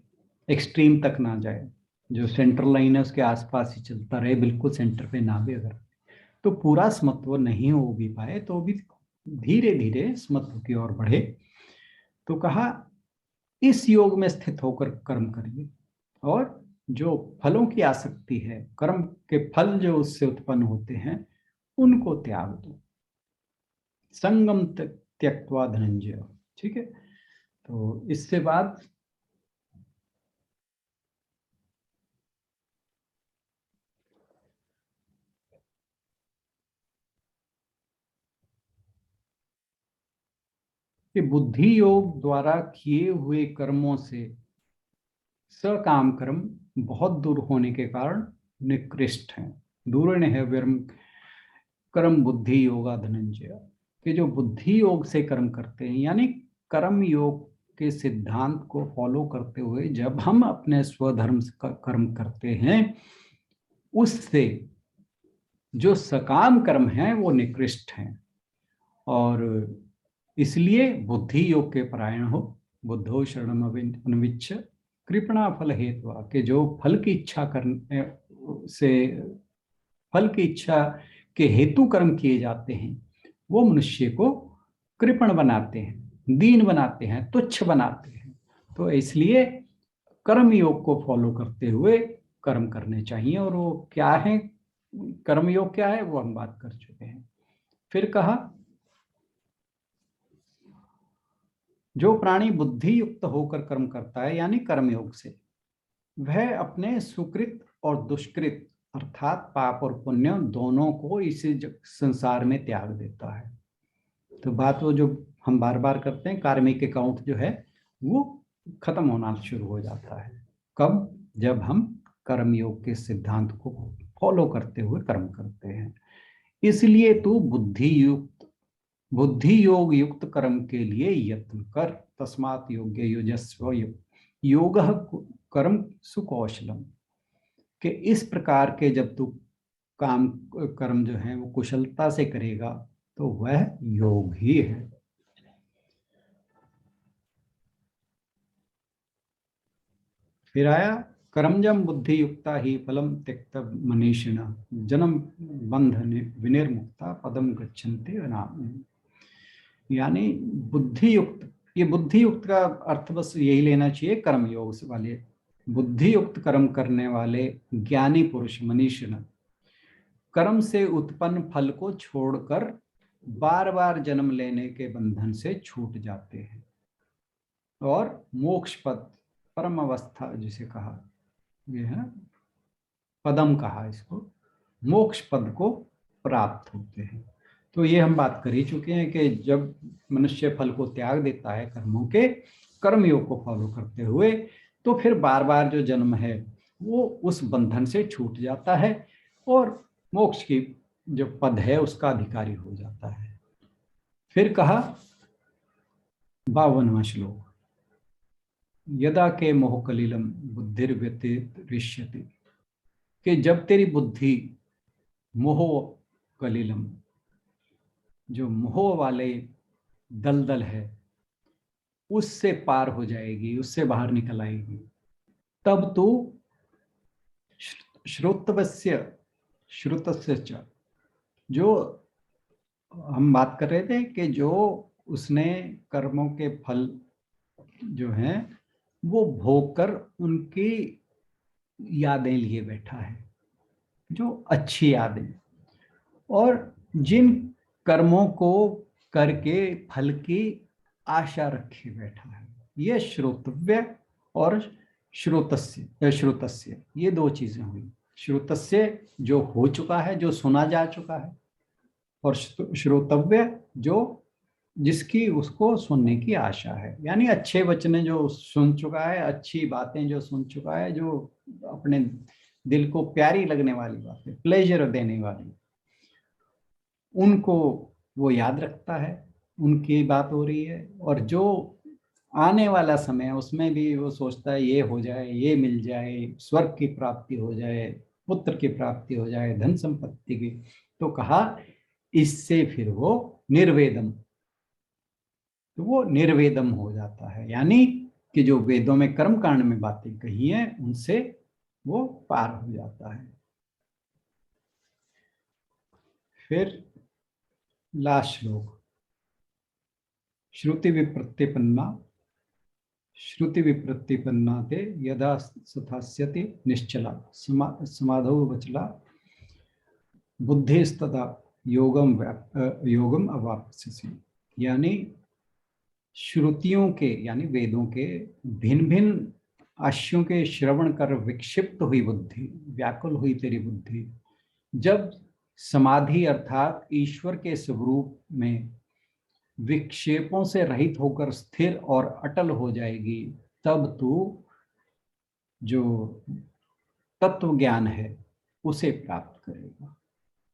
एक्सट्रीम तक ना जाए, जो सेंटर लाइन है उसके आसपास ही चलता रहे, बिल्कुल सेंटर पे ना भी अगर, तो पूरा समत्व नहीं हो भी पाए तो भी धीरे धीरे समत्व की ओर बढ़े। तो कहा इस योग में स्थित होकर कर्म करिए, और जो फलों की आसक्ति है, कर्म के फल जो उससे उत्पन्न होते हैं, उनको त्याग दो। संगम त्यक्त्वा धनंजय। ठीक है, तो इससे बाद कि बुद्धि योग द्वारा किए हुए कर्मों से सकाम कर्म बहुत दूर होने के कारण निकृष्ट हैं। दूर है विरम कर्म बुद्धि योगा धनंजय। कि जो बुद्धि योग से कर्म करते हैं, यानी कर्म योग के सिद्धांत को फॉलो करते हुए जब हम अपने स्वधर्म का कर्म करते हैं, उससे जो सकाम कर्म हैं वो निकृष्ट हैं। और इसलिए बुद्धि योग के परायण हो। बुद्धो शरणम अनुविच्छ कृपणा फल हेतु, के जो फल की इच्छा करने से, फल की इच्छा के हेतु कर्म किए जाते हैं, वो मनुष्य को कृपण बनाते हैं, दीन बनाते हैं, तुच्छ बनाते हैं। तो इसलिए कर्म योग को फॉलो करते हुए कर्म करने चाहिए। और वो क्या है, कर्म योग क्या है, वो हम बात कर चुके हैं। फिर कहा जो प्राणी बुद्धि युक्त होकर कर्म करता है, यानी कर्म योग से, वह अपने सुकृत और दुष्कृत अर्थात पाप और पुण्य दोनों को इस संसार में त्याग देता है। तो बात वो जो हम बार बार करते हैं, कार्मिक अकाउंट जो है वो खत्म होना शुरू हो जाता है। कब? जब हम कर्म योग के सिद्धांत को फॉलो करते हुए कर्म करते हैं। इसलिए तू बुद्धि योग युक्त कर्म के लिए यत्न कर। तस्मात योग्य युजस्व योग कर्म सुकौशलम। कि इस प्रकार के जब तू काम कर्म जो है वो कुशलता से करेगा तो वह योग ही है। फिर आया कर्मजम बुद्धि युक्ता ही फलम त्यक्त मनीषिण जन्म बंध विनिर्मुक्ता पदम गच्छन्ति अनामि। यानी बुद्धि युक्त, ये बुद्धि युक्त का अर्थ बस यही लेना चाहिए, कर्म योग वाले, बुद्धि युक्त कर्म करने वाले ज्ञानी पुरुष मनीषिण कर्म से उत्पन्न फल को छोड़कर बार बार जन्म लेने के बंधन से छूट जाते हैं और मोक्ष पद, परम अवस्था जिसे कहा, ये है पदम कहा इसको, मोक्ष पद को प्राप्त होते हैं। तो ये हम बात कर ही चुके हैं कि जब मनुष्य फल को त्याग देता है कर्मों के, कर्म योग को फॉलो करते हुए, तो फिर बार बार जो जन्म है वो उस बंधन से छूट जाता है और मोक्ष की जो पद है उसका अधिकारी हो जाता है। फिर कहा 52वां श्लोक, यदा के मोह कलिलम बुद्धिर्व्यतिरिष्यति। कि जब तेरी बुद्धि मोह कलिलम, जो मोह वाले दलदल है उससे पार हो जाएगी, उससे बाहर निकल आएगी, तब तू श्रोतवस्य श्रुतस्य च, जो हम बात कर रहे थे कि जो उसने कर्मों के फल जो हैं वो भोग कर उनकी यादें लिए बैठा है, जो अच्छी यादें, और जिन कर्मों को करके फल की आशा रखे बैठा है, ये श्रोतव्य और श्रोतस्य ये दो चीजें हुई। श्रोतस्य जो हो चुका है, जो सुना जा चुका है, और श्रोतव्य जो जिसकी उसको सुनने की आशा है, यानी अच्छे वचन जो सुन चुका है, अच्छी बातें जो सुन चुका है, जो अपने दिल को प्यारी लगने वाली बातें, प्लेजर देने वाली, उनको वो याद रखता है, उनकी बात हो रही है। और जो आने वाला समय उसमें भी वो सोचता है ये हो जाए, ये मिल जाए, स्वर्ग की प्राप्ति हो जाए, पुत्र की प्राप्ति हो जाए, धन संपत्ति की, तो कहा इससे फिर वो निर्वेदम, तो वो निर्वेदम हो जाता है, यानी कि जो वेदों में कर्म कांड में बातें कही हैं उनसे वो पार हो जाता है। फिर लास्ट श्लोक, श्रुति विप्रतिपन्ना ते यदा स्थास्यति निश्चला समाधौ वचला बुद्धिस्तदा योगम अवाप्स्यसि। यानी श्रुतियों के यानी वेदों के भिन्न भिन्न आशयों के श्रवण कर विक्षिप्त हुई बुद्धि, व्याकुल हुई तेरी बुद्धि, जब समाधि अर्थात ईश्वर के स्वरूप में विक्षेपों से रहित होकर स्थिर और अटल हो जाएगी, तब तू जो तत्व ज्ञान है उसे प्राप्त करेगा।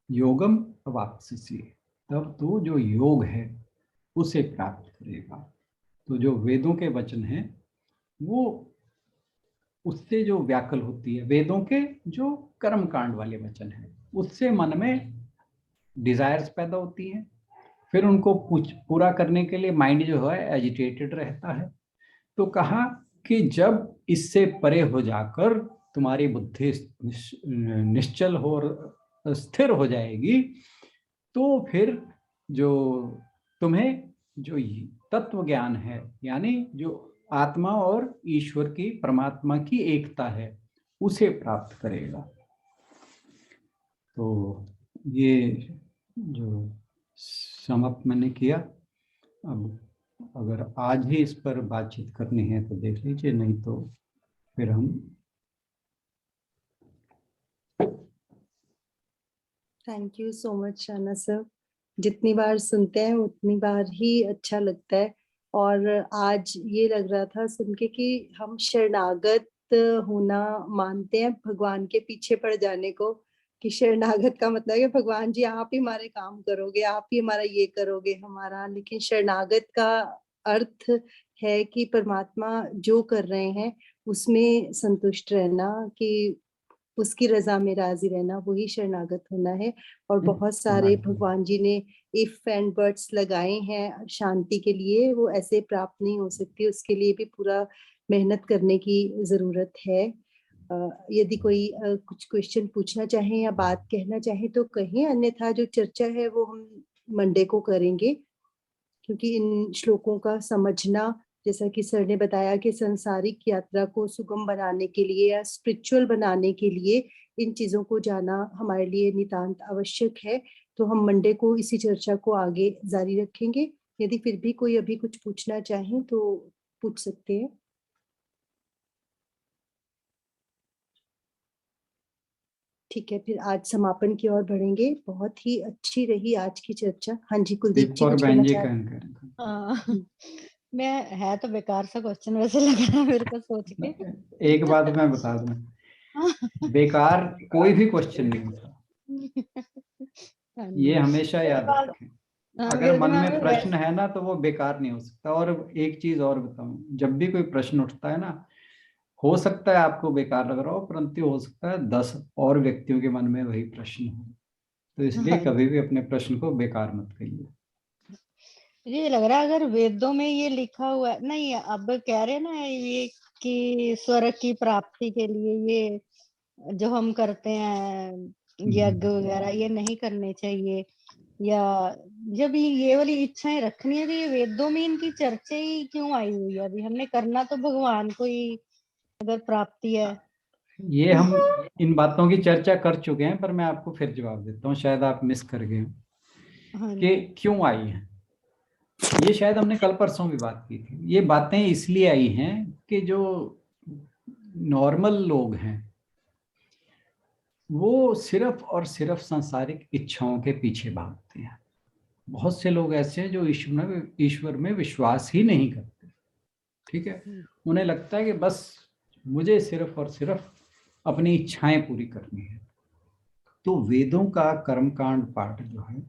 योगम अवाप्स्यसि, तब तू जो योग है उसे प्राप्त करेगा। तो जो वेदों के वचन हैं वो उससे जो व्याकुल होती है, वेदों के जो कर्म कांड वाले वचन हैं उससे मन में डिजायर्स पैदा होती हैं, फिर उनको पूरा करने के लिए माइंड जो है एजिटेटेड रहता है। तो कहा कि जब इससे परे हो जाकर तुम्हारी बुद्धि निश्चल हो और स्थिर हो जाएगी, तो फिर जो तुम्हें जो तत्व ज्ञान है, यानी जो आत्मा और ईश्वर की, परमात्मा की एकता है, उसे प्राप्त करेगा। तो ये जो समाप्त मैंने किया, अब अगर आज ही इस पर बातचीत करनी है तो देख लीजिए, नहीं तो फिर हम। Thank you so much Rana sir. जितनी बार सुनते हैं उतनी बार ही अच्छा लगता है। और आज ये लग रहा था सुन के कि हम शरणागत होना मानते हैं, भगवान के पीछे पड़ जाने को, कि शरणागत का मतलब है भगवान जी आप ही हमारे काम करोगे, आप ही हमारा ये करोगे हमारा। लेकिन शरणागत का अर्थ है कि परमात्मा जो कर रहे हैं उसमें संतुष्ट रहना, कि उसकी रजा में राजी रहना, वही शरणागत होना है। और बहुत सारे भगवान जी ने इफ एंड बट्स लगाए हैं शांति के लिए, वो ऐसे प्राप्त नहीं हो सकती, उसके लिए भी पूरा मेहनत करने की जरूरत है। यदि कोई कुछ क्वेश्चन पूछना चाहे या बात कहना चाहे तो कहें, अन्यथा जो चर्चा है वो हम मंडे को करेंगे, क्योंकि इन श्लोकों का समझना, जैसा कि सर ने बताया कि संसारिक यात्रा को सुगम बनाने के लिए या स्पिरिचुअल बनाने के लिए इन चीजों को जाना हमारे लिए नितांत आवश्यक है। तो हम मंडे को इसी चर्चा को आगे जारी रखेंगे। यदि फिर भी कोई अभी कुछ पूछना चाहे तो पूछ सकते हैं। ठीक है, फिर आज समापन की ओर बढ़ेंगे। बहुत ही अच्छी रही आज की चर्चा। हाँ जी, कुलदीप जी कुछ कहना चाह रहे हैं? मैं है तो बेकार सा क्वेश्चन वैसे लग रहा है मेरे को सोच के। एक बात मैं बता दूं, बेकार कोई भी क्वेश्चन नहीं होता, ये हमेशा याद रखें। अगर मन में प्रश्न है ना तो वो बेकार नहीं हो सकता। और एक चीज और बताऊं, जब भी कोई प्रश्न उठता है ना, हो सकता है आपको बेकार लग रहा हो, परंतु हो सकता है 10 और व्यक्तियों के मन में वही प्रश्न हो। तो इसलिए कभी भी अपने प्रश्न को बेकार मत कहिए। ये लग रहा है अगर वेदों में ये लिखा हुआ है, नहीं अब कह रहे ना ये कि स्वर्ग की प्राप्ति के लिए ये जो हम करते हैं यज्ञ वगैरह ये नहीं करने चाहिए, या जब ये वाली इच्छाएं रखनी है तो ये वेदों में इनकी चर्चा ही क्यों आई हुई है? अभी हमने करना तो भगवान को ही अगर प्राप्ति है। ये हम इन बातों की चर्चा कर चुके हैं, पर मैं आपको फिर जवाब देता हूँ, शायद आप मिस कर गए कि क्यों आई है। ये शायद हमने कल परसों भी बात की थी। ये बातें इसलिए आई हैं कि जो नॉर्मल लोग हैं वो सिर्फ और सिर्फ सांसारिक इच्छाओं के पीछे भागते हैं। बहुत से लोग ऐसे हैं जो ईश्वर में विश्वास ही नहीं करते। ठीक है, उन्हें लगता है कि बस मुझे सिर्फ और सिर्फ अपनी इच्छाएं पूरी करनी है। तो वेदों का कर्मकांड पाठ जो है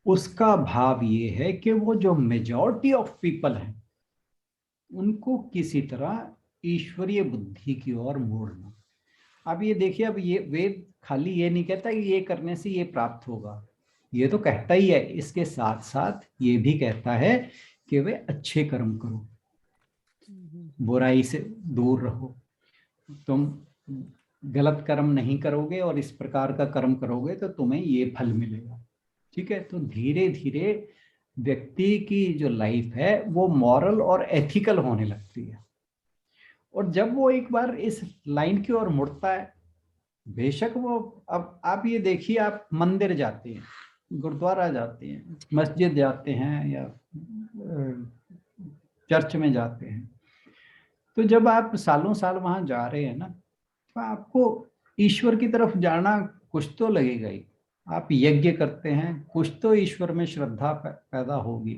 उसका भाव ये है कि वो जो मेजॉरिटी ऑफ पीपल हैं उनको किसी तरह ईश्वरीय बुद्धि की ओर मोड़ना। अब ये देखिए, अब ये वेद खाली ये नहीं कहता कि ये करने से ये प्राप्त होगा, ये तो कहता ही है, इसके साथ साथ ये भी कहता है कि वे अच्छे कर्म करो, बुराई से दूर रहो। तुम गलत कर्म नहीं करोगे और इस प्रकार का कर्म करोगे तो तुम्हें ये फल मिलेगा। ठीक है, तो धीरे धीरे व्यक्ति की जो लाइफ है वो मॉरल और एथिकल होने लगती है। और जब वो एक बार इस लाइन की ओर मुड़ता है, बेशक वो, अब आप ये देखिए, आप मंदिर जाते हैं, गुरुद्वारा जाते हैं, मस्जिद जाते हैं या चर्च में जाते हैं, तो जब आप सालों साल वहां जा रहे हैं ना, तो आपको ईश्वर की तरफ जाना कुछ तो लगेगा ही। आप यज्ञ करते हैं, कुछ तो ईश्वर में श्रद्धा पैदा होगी।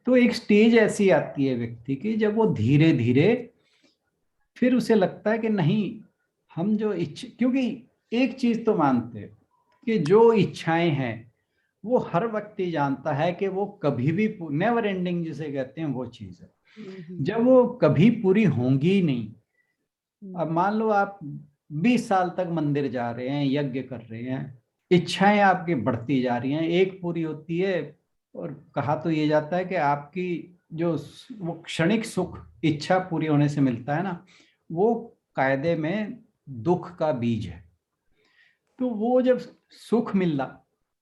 तो एक स्टेज ऐसी आती है व्यक्ति की जब वो धीरे धीरे फिर उसे लगता है कि नहीं, हम जो क्योंकि एक चीज तो मानते हैं कि जो इच्छाएं हैं वो हर व्यक्ति जानता है कि वो कभी भी नेवर एंडिंग जिसे कहते हैं वो चीज है, जब वो कभी पूरी होंगी ही नहीं। अब मान लो आप 20 साल तक मंदिर जा रहे हैं, यज्ञ कर रहे हैं, इच्छाएं आपकी बढ़ती जा रही हैं, एक पूरी होती है, और कहा तो ये जाता है कि आपकी जो वो क्षणिक सुख इच्छा पूरी होने से मिलता है ना, वो कायदे में दुख का बीज है। तो वो जब सुख मिला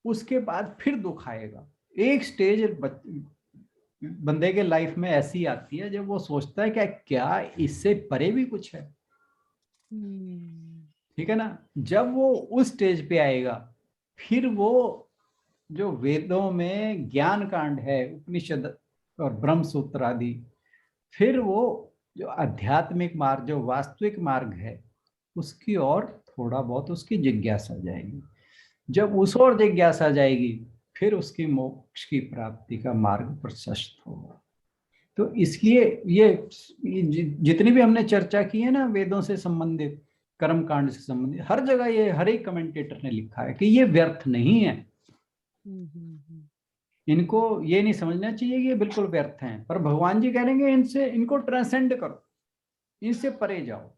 उसके बाद फिर दुख आएगा। एक स्टेज बंदे के लाइफ में ऐसी आती है जब वो सोचता है कि क्या इससे परे भी कुछ है। ठीक है ना, जब वो उस स्टेज पे आएगा फिर वो जो वेदों में ज्ञान कांड है, उपनिषद और ब्रह्म सूत्र आदि, फिर वो जो आध्यात्मिक मार्ग, जो वास्तविक मार्ग है, उसकी ओर थोड़ा बहुत उसकी जिज्ञासा जाएगी। जब उस ओर जिज्ञासा जाएगी फिर उसकी मोक्ष की प्राप्ति का मार्ग प्रशस्त होगा। तो इसलिए ये जितनी भी हमने चर्चा की है ना वेदों से संबंधित, कर्म कांड से संबंधित, हर जगह ये हर एक कमेंटेटर ने लिखा है कि ये व्यर्थ नहीं है। इनको ये नहीं समझना चाहिए कि ये बिल्कुल व्यर्थ हैं, पर भगवान जी कहेंगे इनसे, इनको ट्रांसेंड करो, इनसे परे जाओ।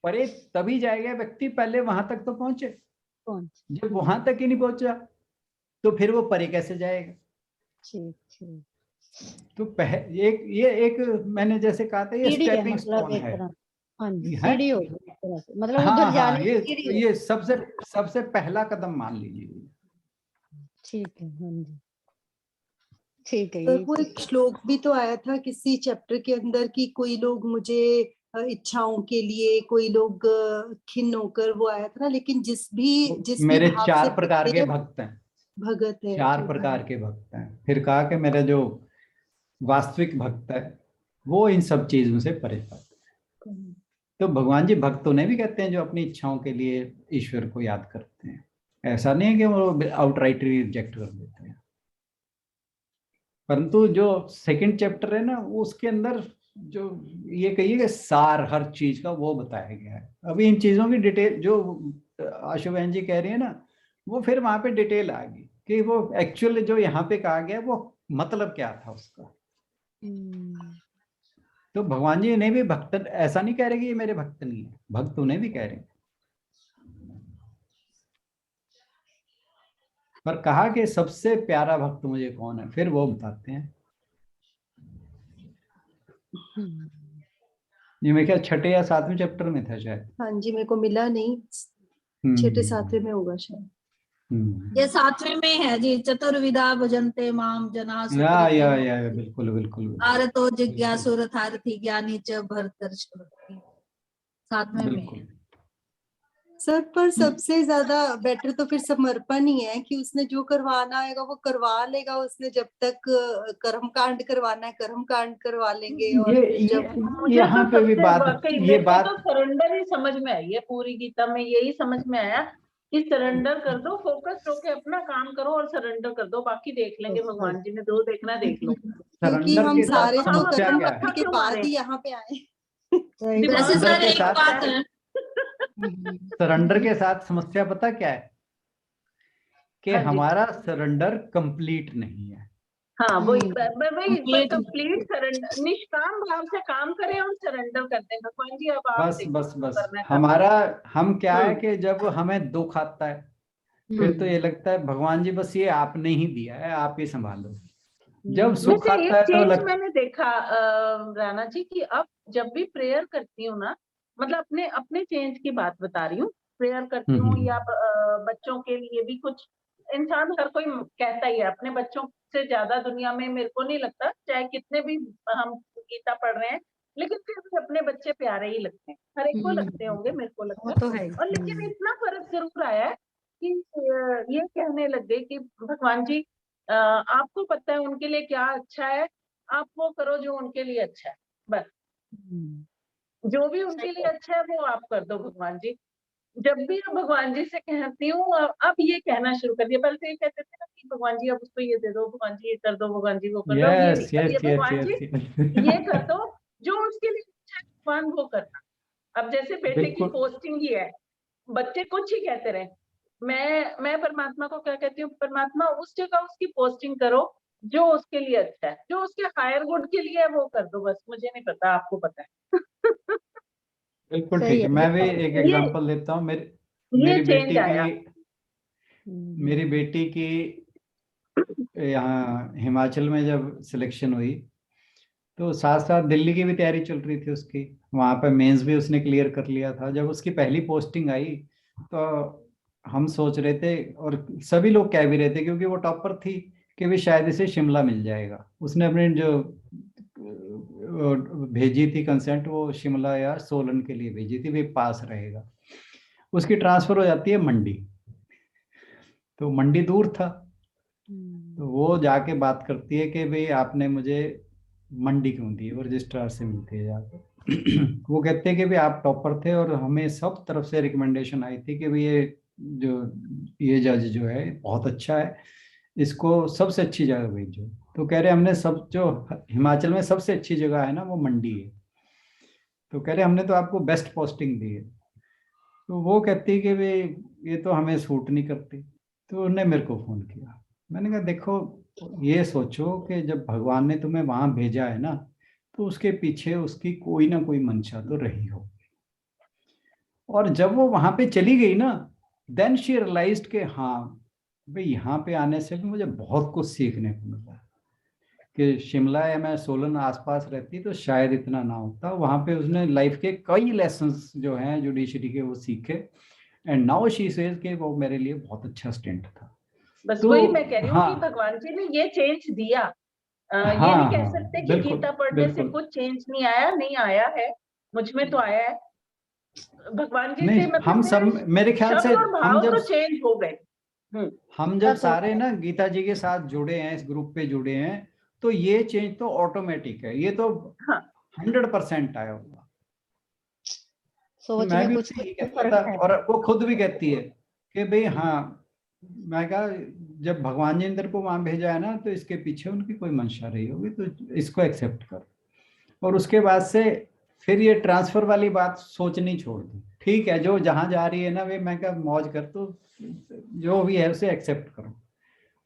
परे तभी जाएगा व्यक्ति, पहले वहां तक तो पहुंचे। जब वहां तक ही नहीं पहुंचा तो फिर वो परे कैसे जाएगा। तो एक मैंने जैसे कहा था, ये स्टेपिंग स्टोन है। हाँ जी, सीढ़ी होगी एक तरह से, मतलब हाँ उधर हाँ, जाने की सीढ़ी ये सबसे पहला कदम मान लीजिए। ठीक है, हाँ जी, ठीक है। तो ये वो एक श्लोक भी तो आया था किसी चैप्टर के अंदर कि कोई लोग मुझे इच्छाओं के लिए, कोई लोग खिन्न होकर, वो आया था ना। लेकिन जिस भी मेरे भाव से 4 प्रकार के करते हैं, भक्त हैं, भगत है 4 जो प्रकार के भक्त हैं। फिर कहा कि मेरा जो वास्तविक भक्त है वो इन सब चीजों से परे जाता है। तो भगवान जी भक्तों ने भी कहते हैं जो अपनी इच्छाओं के लिए ईश्वर को याद करते हैं, ऐसा नहीं है कि वो आउटराइट रिजेक्ट कर देते हैं। परंतु जो सेकंड चैप्टर है ना, उसके अंदर जो ये कहिए कि सार हर चीज का वो बताया गया है। अभी इन चीजों की डिटेल जो आशु बहन जी कह रही है ना, वो फिर वहां पे डिटेल आ गई कि वो एक्चुअली जो यहाँ पे कहा गया वो मतलब क्या था उसका। तो भगवान जी ने भी भक्त, ऐसा नहीं कह रहे कि ये मेरे भक्त नहीं है, भक्त उन्हें भी कह रहे हैं, पर कहा कि सबसे प्यारा भक्त मुझे कौन है, फिर वो बताते हैं। ये मेरे ख्याल 6 या 7वें चैप्टर में था शायद। हाँ जी, मेरे को मिला नहीं, 6-7वें में होगा शायद। ये 7वें में है जी। चतुर्विधा भजन्ते माम जना या बिल्कुल बिल्कुल आरतो जिज्ञासुरथार्थी ज्ञानी च भरतर्षभक्ति, 7वें में है। सर पर सबसे ज्यादा बेटर तो फिर समर्पण ही है कि उसने जो करवाना है वो करवा लेगा। उसने जब तक कर्म कांड करवाना है कर्म कांड करवा लेंगे। और जब मुझे यहाँ तो पे भी सबसे बात, वाकई ये मेरे को बात तो सरेंडर ही समझ में आई है, पूरी गीता में यही समझ में आया कि सरेंडर कर दो, फोकस होके अपना काम करो और सरेंडर कर दो, बाकी देख लेंगे भगवान जी ने जो देखना देख लो। क्योंकि सरेंडर हम के साथ सारे तो हम समस्या अपना कर्म क्या मत्था है? कांड के क्यों बाद मारे? ही यहाँ पे आए। दिमाग सरेंडर सर के एक साथ बात है, सरेंडर के साथ समस्या पता क्या है कि हाँ जी, हमारा सरेंडर कंप्लीट नहीं है। हाँ वही कंप्लीट कंप्लीट सरेंडर, निष्काम भाव से काम करें और सरेंडर करते हैं भगवान जी, अब आप बस देखो बस जो बस करना है कर लो। हमारा, हम क्या है हम्म कि जब हमें दुख आता है फिर तो ये लगता है भगवान जी बस ये आपने ही दिया है, आप ही संभालो। जब सुख वैसे आता एक है तो चेंज लग मैंने देखा राणा जी की, अब जब भी प्रेयर करती हूँ ना, मतलब अपने अपने चेंज की बात बता रही हूँ, प्रेयर करती हूँ या बच्चों के लिए भी कुछ, इंसान हर कोई कहता ही है अपने बच्चों से ज्यादा दुनिया में मेरे को नहीं लगता, चाहे कितने भी हम गीता पढ़ रहे हैं, लेकिन फिर भी अपने बच्चे प्यारे ही लगते हैं, हर एक को लगते होंगे, मेरे को लगता वो है। तो है और लेकिन इतना फर्क जरूर आया है कि ये कहने लग गए कि भगवान जी आपको पता है उनके लिए क्या अच्छा है, आप वो करो जो उनके लिए अच्छा है, बस जो भी उनके लिए अच्छा है वो आप कर दो भगवान जी। जब भी मैं भगवान जी से कहती हूँ, अब ये कहना शुरू कर दिया, पहले तो ये कहते थे ना कि भगवान जी अब उसको ये दे दो, भगवान जी ये कर दो, भगवान जी वो कर दो, अब ये नहीं, यस अब ये यस यस भगवान जी ये यस कर दो जो उसके लिए अच्छा है, भगवान वो करना। अब जैसे बेटे की बिल्कुल पोस्टिंग ही है, बच्चे कुछ ही कहते रहे, मैं परमात्मा को क्या कहती हूँ, परमात्मा उस जगह उसकी पोस्टिंग करो जो उसके लिए अच्छा है, जो उसके हायर गुड के लिए है वो कर दो, बस मुझे नहीं पता, आपको पता है। बिल्कुल सही ठीक है। है। मैं भी एक ये एग्जांपल देता हूँ। मेरी ये मेरी चेंज बेटी आया। की मेरी बेटी की यहाँ हिमाचल में जब सिलेक्शन हुई तो साथ साथ दिल्ली की भी तैयारी चल रही थी उसकी। वहाँ पे मेंस भी उसने क्लियर कर लिया था। जब उसकी पहली पोस्टिंग आई तो हम सोच रहे थे और सभी लोग कह भी रहे थे क्योंकि वो टॉपर थी कि भी शायद इसे शिमला मिल जाएगा। उसने अपने जो भेजी थी कंसेंट वो शिमला या सोलन के लिए भेजी थी, भी पास रहेगा। उसकी ट्रांसफर हो जाती है मंडी, तो मंडी दूर था। तो वो जाके बात करती है कि भाई आपने मुझे मंडी क्यों दी, वो रजिस्ट्रार से मिलती है जाके। वो कहते हैं कि भाई आप टॉपर थे और हमें सब तरफ से रिकमेंडेशन आई थी कि भाई जो ये जज जो है बहुत अच्छा है, इसको सबसे अच्छी जगह भेजो। तो कह रहे हमने सब, जो हिमाचल में सबसे अच्छी जगह है ना वो मंडी है, तो कह रहे हमने तो आपको बेस्ट पोस्टिंग दी है। तो वो कहती है कि भाई ये तो हमें सूट नहीं करती। तो उन्होंने मेरे को फोन किया। मैंने कहा देखो, ये सोचो कि जब भगवान ने तुम्हें वहां भेजा है ना तो उसके पीछे उसकी कोई ना कोई मंशा तो रही हो। और जब वो वहां पे चली गई ना, देन शी रियलाइज्ड कि हाँ भाई यहाँ पे आने से भी मुझे बहुत कुछ सीखने को मिला कि शिमला या मैं सोलन आसपास रहती तो शायद इतना ना होता। वहां पे उसने लाइफ के कई लेसन्स जो हैं जुडिशरी के वो सीखे। एंड नाउ शी सेज कि वो मेरे लिए बहुत अच्छा स्टेंट था। बस तो वही मैं कह रही हूँ हाँ कि भगवान जी ने ये चेंज दिया। ये नहीं हाँ कह हाँ सकते कि बिल्कुल गीता पढ़ने से बिल्कुल। कुछ चेंज नहीं आया, नहीं आया है, मुझ में तो आया है। भगवान जी नहीं से मतलब हम मेरे सब, मेरे ख्याल से शब्द और भाव तो चेंज हो गए। हम जब तो सारे ना गीता जी के साथ जुड़े हैं, इस ग्रुप पे जुड़े हैं, तो ये चेंज तो ऑटोमेटिक है, ये तो हाँ 100% आया होगा। तो सोच मैं में भी कुछ उससे यही तो कहता फर्क था है। और वो खुद भी कहती है कि भाई हाँ, मैं कहा जब भगवान जी ने तेरे को वहां भेजा है ना तो इसके पीछे उनकी कोई मंशा रही होगी, तो इसको एक्सेप्ट कर। और उसके बाद से फिर ये ट्रांसफर वाली बात सोचनी छोड़ दी। ठीक है जो जहां जा रही है ना वे, मैं कहा मौज कर, तो जो भी है उसे एक्सेप्ट करो।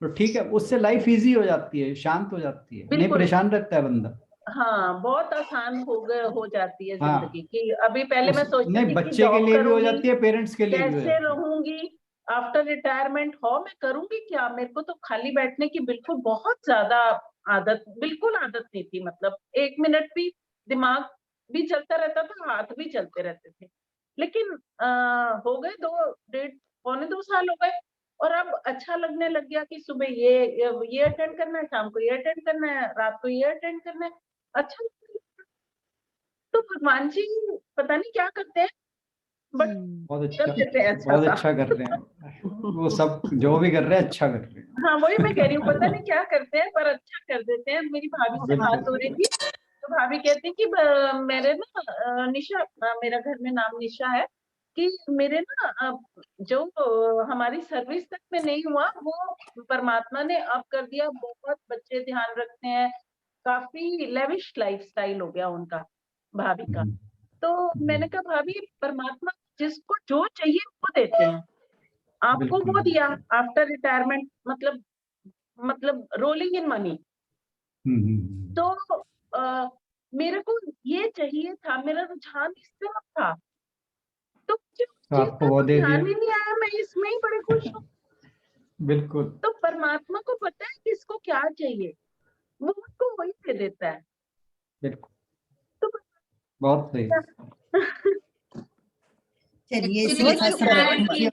तो ठीक है, उससे लाइफ इजी हो जाती है, शांत हो जाती है, नहीं बिल्कुल। परेशान रहता है बंदा। हाँ बहुत आसान हो जाती है हाँ जिंदगी की। अभी पहले मैं उस सोचती नहीं, थी कि बच्चे के जॉब लिए भी हो करूंगी, जाती है, पेरेंट्स के लिए भी हो कैसे जाती है। रहूंगी, आफ्टर रिटायरमेंट हो मैं करूंगी क्या। मेरे को तो खाली बैठने की बिल्कुल बहुत ज्यादा आदत, बिल्कुल आदत नहीं थी, मतलब एक मिनट भी दिमाग भी चलता रहता था, हाथ भी चलते रहते थे। लेकिन हो गए 2 डेढ़ पौने 2 साल हो गए और अब अच्छा लगने लग गया कि सुबह ये अटेंड करना है, शाम को ये अटेंड करना है, रात को ये अटेंड करना है। अच्छा लगने लगा। तो भगवान जी पता नहीं क्या करते हैं, बट बहुत कर देते हैं अच्छा बहुत सा। अच्छा कर रहे हैं वो सब, जो भी कर रहे हैं अच्छा कर रहे हैं। हाँ वही मैं कह रही हूँ, पता नहीं क्या करते हैं पर अच्छा कर देते हैं। मेरी भाभी से बात हो रही थी तो भाभी कहती कि मेरे ना निशा, मेरा घर में नाम निशा है, कि मेरे ना जो हमारी सर्विस तक में नहीं हुआ वो परमात्मा ने अब कर दिया। बहुत बच्चे ध्यान रखते हैं, काफी लेविश लाइफस्टाइल हो गया उनका, भाभी का। तो मैंने कहा भाभी परमात्मा जिसको जो चाहिए वो देते हैं, आपको वो दिया आफ्टर रिटायरमेंट, मतलब रोलिंग इन मनी। तो मेरे को ये चाहिए था, मेरा रुझान इस तरफ था, तो आपको वो दे दिया। ध्यान ही नहीं आया, मैं इसमें ही बड़ी खुश हूँ। बिल्कुल। तो परमात्मा को पता है किसको क्या चाहिए, वो उसको वही दे देता है। बिल्कुल, तो बहुत सही। चलिए एक्चुअली इसके साथ समापन किया।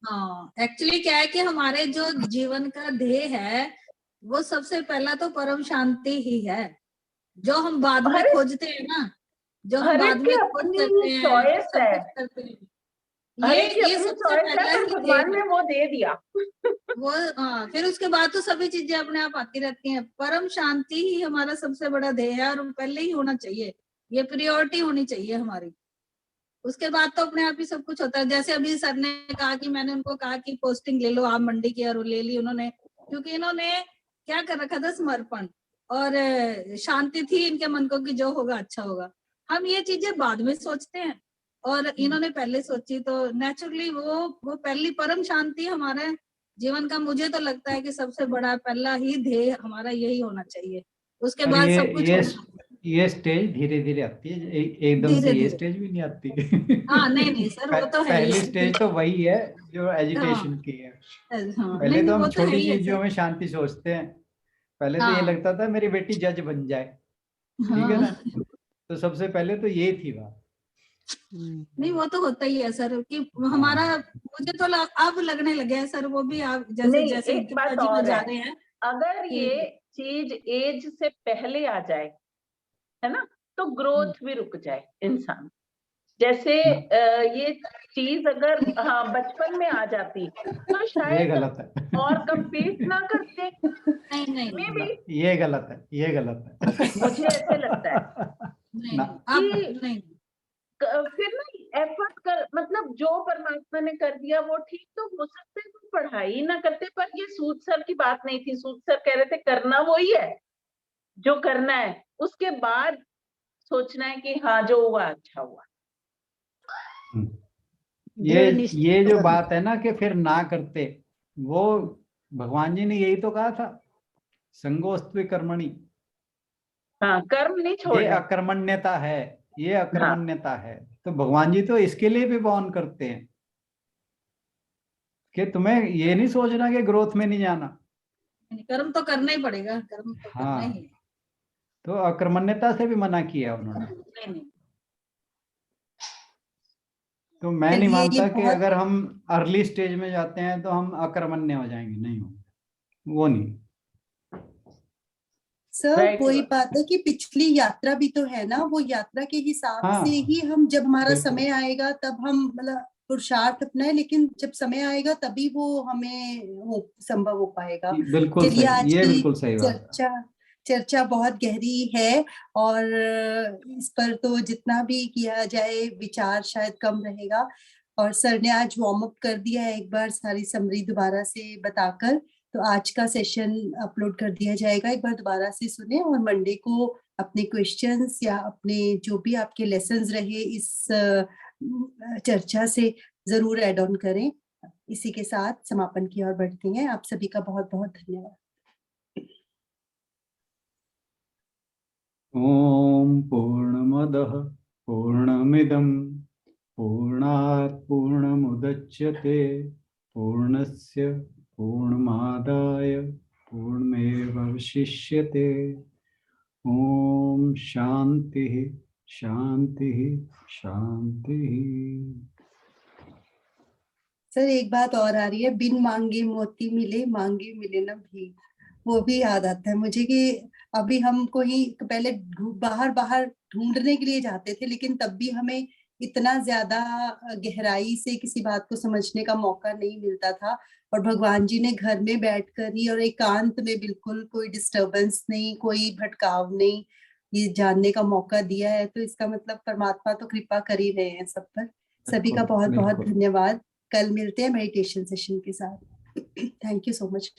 हाँ, एक्चुअली क्या है कि हमारे जो जीवन का ध्येय है वो सबसे पहला तो परम शांति ही है, जो हम बाद में खोजते हैं ना, जो हम बाद में खोज करते हैं, चॉइस सब है, कुछ करते हैं, ये सबसे चॉइस है, पहला पर ही भगवान ध्येय ने वो दे दिया। वो। हाँ, फिर उसके बाद तो सभी चीजें अपने आप आती रहती हैं। परम शांति ही हमारा सबसे बड़ा ध्येय है और पहले ही होना चाहिए, ये प्रायोरिटी होनी चाहिए हमारी। उसके बाद तो अपने आप ही सब कुछ होता है। जैसे अभी सर ने कहा कि मैंने उनको कहा कि पोस्टिंग ले लो आप मंडी की, और ले ली उन्होंने, क्योंकि इन्होंने क्या कर रखा था, समर्पण और शांति थी इनके मन को कि जो होगा अच्छा होगा। हम ये चीजें बाद में सोचते हैं और इन्होंने पहले सोची, तो नेचुरली वो पहली परम शांति हमारे जीवन का, मुझे तो लगता है कि सबसे बड़ा पहला ही ध्येय हमारा यही होना चाहिए। उसके बाद सब कुछ ये स्टेज धीरे धीरे आती है, एकदम से ये स्टेज भी नहीं आती। हाँ नहीं सर, वो तो है। पहली स्टेज तो वही है जो एजुकेशन की है। पहले तो हम छोटी चीजों में शांति सोचते हैं। पहले तो ये लगता था मेरी बेटी जज बन जाए, ठीक है ना, तो सबसे पहले तो ये थी बात। नहीं वो तो होता ही है सर कि हमारा, मुझे तो अब लगने लगे हैं सर, वो भी आप जैसे जैसे एक बात जी में और जा है, रहे हैं, अगर ये चीज एज से पहले आ जाए, है ना, तो ग्रोथ भी रुक जाए इंसान। जैसे ये चीज अगर हाँ बचपन में आ जाती तो शायद ये गलत है और कंप्लीट ना करते। नहीं ये गलत है, ये गलत है। मुझे ऐसे लगता है नहीं फिर ना एफर्ट कर, मतलब जो परमात्मा ने कर दिया वो ठीक, तो हो सकता है वो पढ़ाई ना करते। पर ये सूद सर की बात नहीं थी, सूद सर कह रहे थे करना वही है जो करना है, उसके बाद सोचना है कि हाँ जो हुआ अच्छा हुआ। ये जो बात है ना कि फिर ना करते, वो भगवान जी ने यही तो कहा था, संगोस्त्व कर्मणि। हाँ, कर्म नहीं छोड़ना, ये अकर्मण्यता है, ये अकर्मण्यता है। तो भगवान जी तो इसके लिए भी वार्न करते हैं कि तुम्हें ये नहीं सोचना कि ग्रोथ में नहीं जाना, कर्म तो करना ही पड़ेगा, कर्म तो करना ही है। तो अकर्मण्यता से भी मना किया उन्होंने। नहीं तो मैं नहीं मानता कि अगर हम अर्ली स्टेज में जाते हैं तो हम अकर्मण्य हो जाएंगे, नहीं हो, वो नहीं सर। वही बात है कि पिछली यात्रा भी तो है ना, वो यात्रा के हिसाब से ही हम, जब हमारा समय आएगा तब हम मतलब पुरुषार्थ अपना है, लेकिन जब समय आएगा तभी वो हमें संभव हो पाएगा। बिल्कुल चलिए आज ये की बिल्कुल सही बात है। चर्चा बहुत गहरी है और इस पर तो जितना भी किया जाए विचार शायद कम रहेगा। और सर ने आज वार्म अप कर दिया है एक बार सारी समरी दोबारा से बताकर, तो आज का सेशन अपलोड कर दिया जाएगा, एक बार दोबारा से सुने और मंडे को अपने क्वेश्चंस या अपने जो भी आपके लेसन्स रहे इस चर्चा से जरूर ऐड ऑन करें। इसी के साथ समापन की ओर बढ़ते हैं। आप सभी का बहुत बहुत धन्यवाद। ओम पूर्णमदः पूर्णमिदं पूर्णात् पूर्णमुदच्यते पूर्णस्य पूर्णमादाय पूर्णमेवावशिष्यते। ओम शांति शांति शांति। सर एक बात और आ रही है, बिन मांगे मोती मिले, मांगे मिले ना भीख। वो भी याद आता है मुझे कि अभी हम कोई पहले बाहर ढूंढने के लिए जाते थे, लेकिन तब भी हमें इतना ज्यादा गहराई से किसी बात को समझने का मौका नहीं मिलता था। और भगवान जी ने घर में बैठकर ही और एकांत में, बिल्कुल कोई डिस्टरबेंस नहीं, कोई भटकाव नहीं, ये जानने का मौका दिया है। तो इसका मतलब परमात्मा तो कृपा कर ही रहे हैं सब पर। सभी का बहुत बहुत बिल्कुल। धन्यवाद। कल मिलते हैं मेडिटेशन सेशन के साथ। Thank you so much.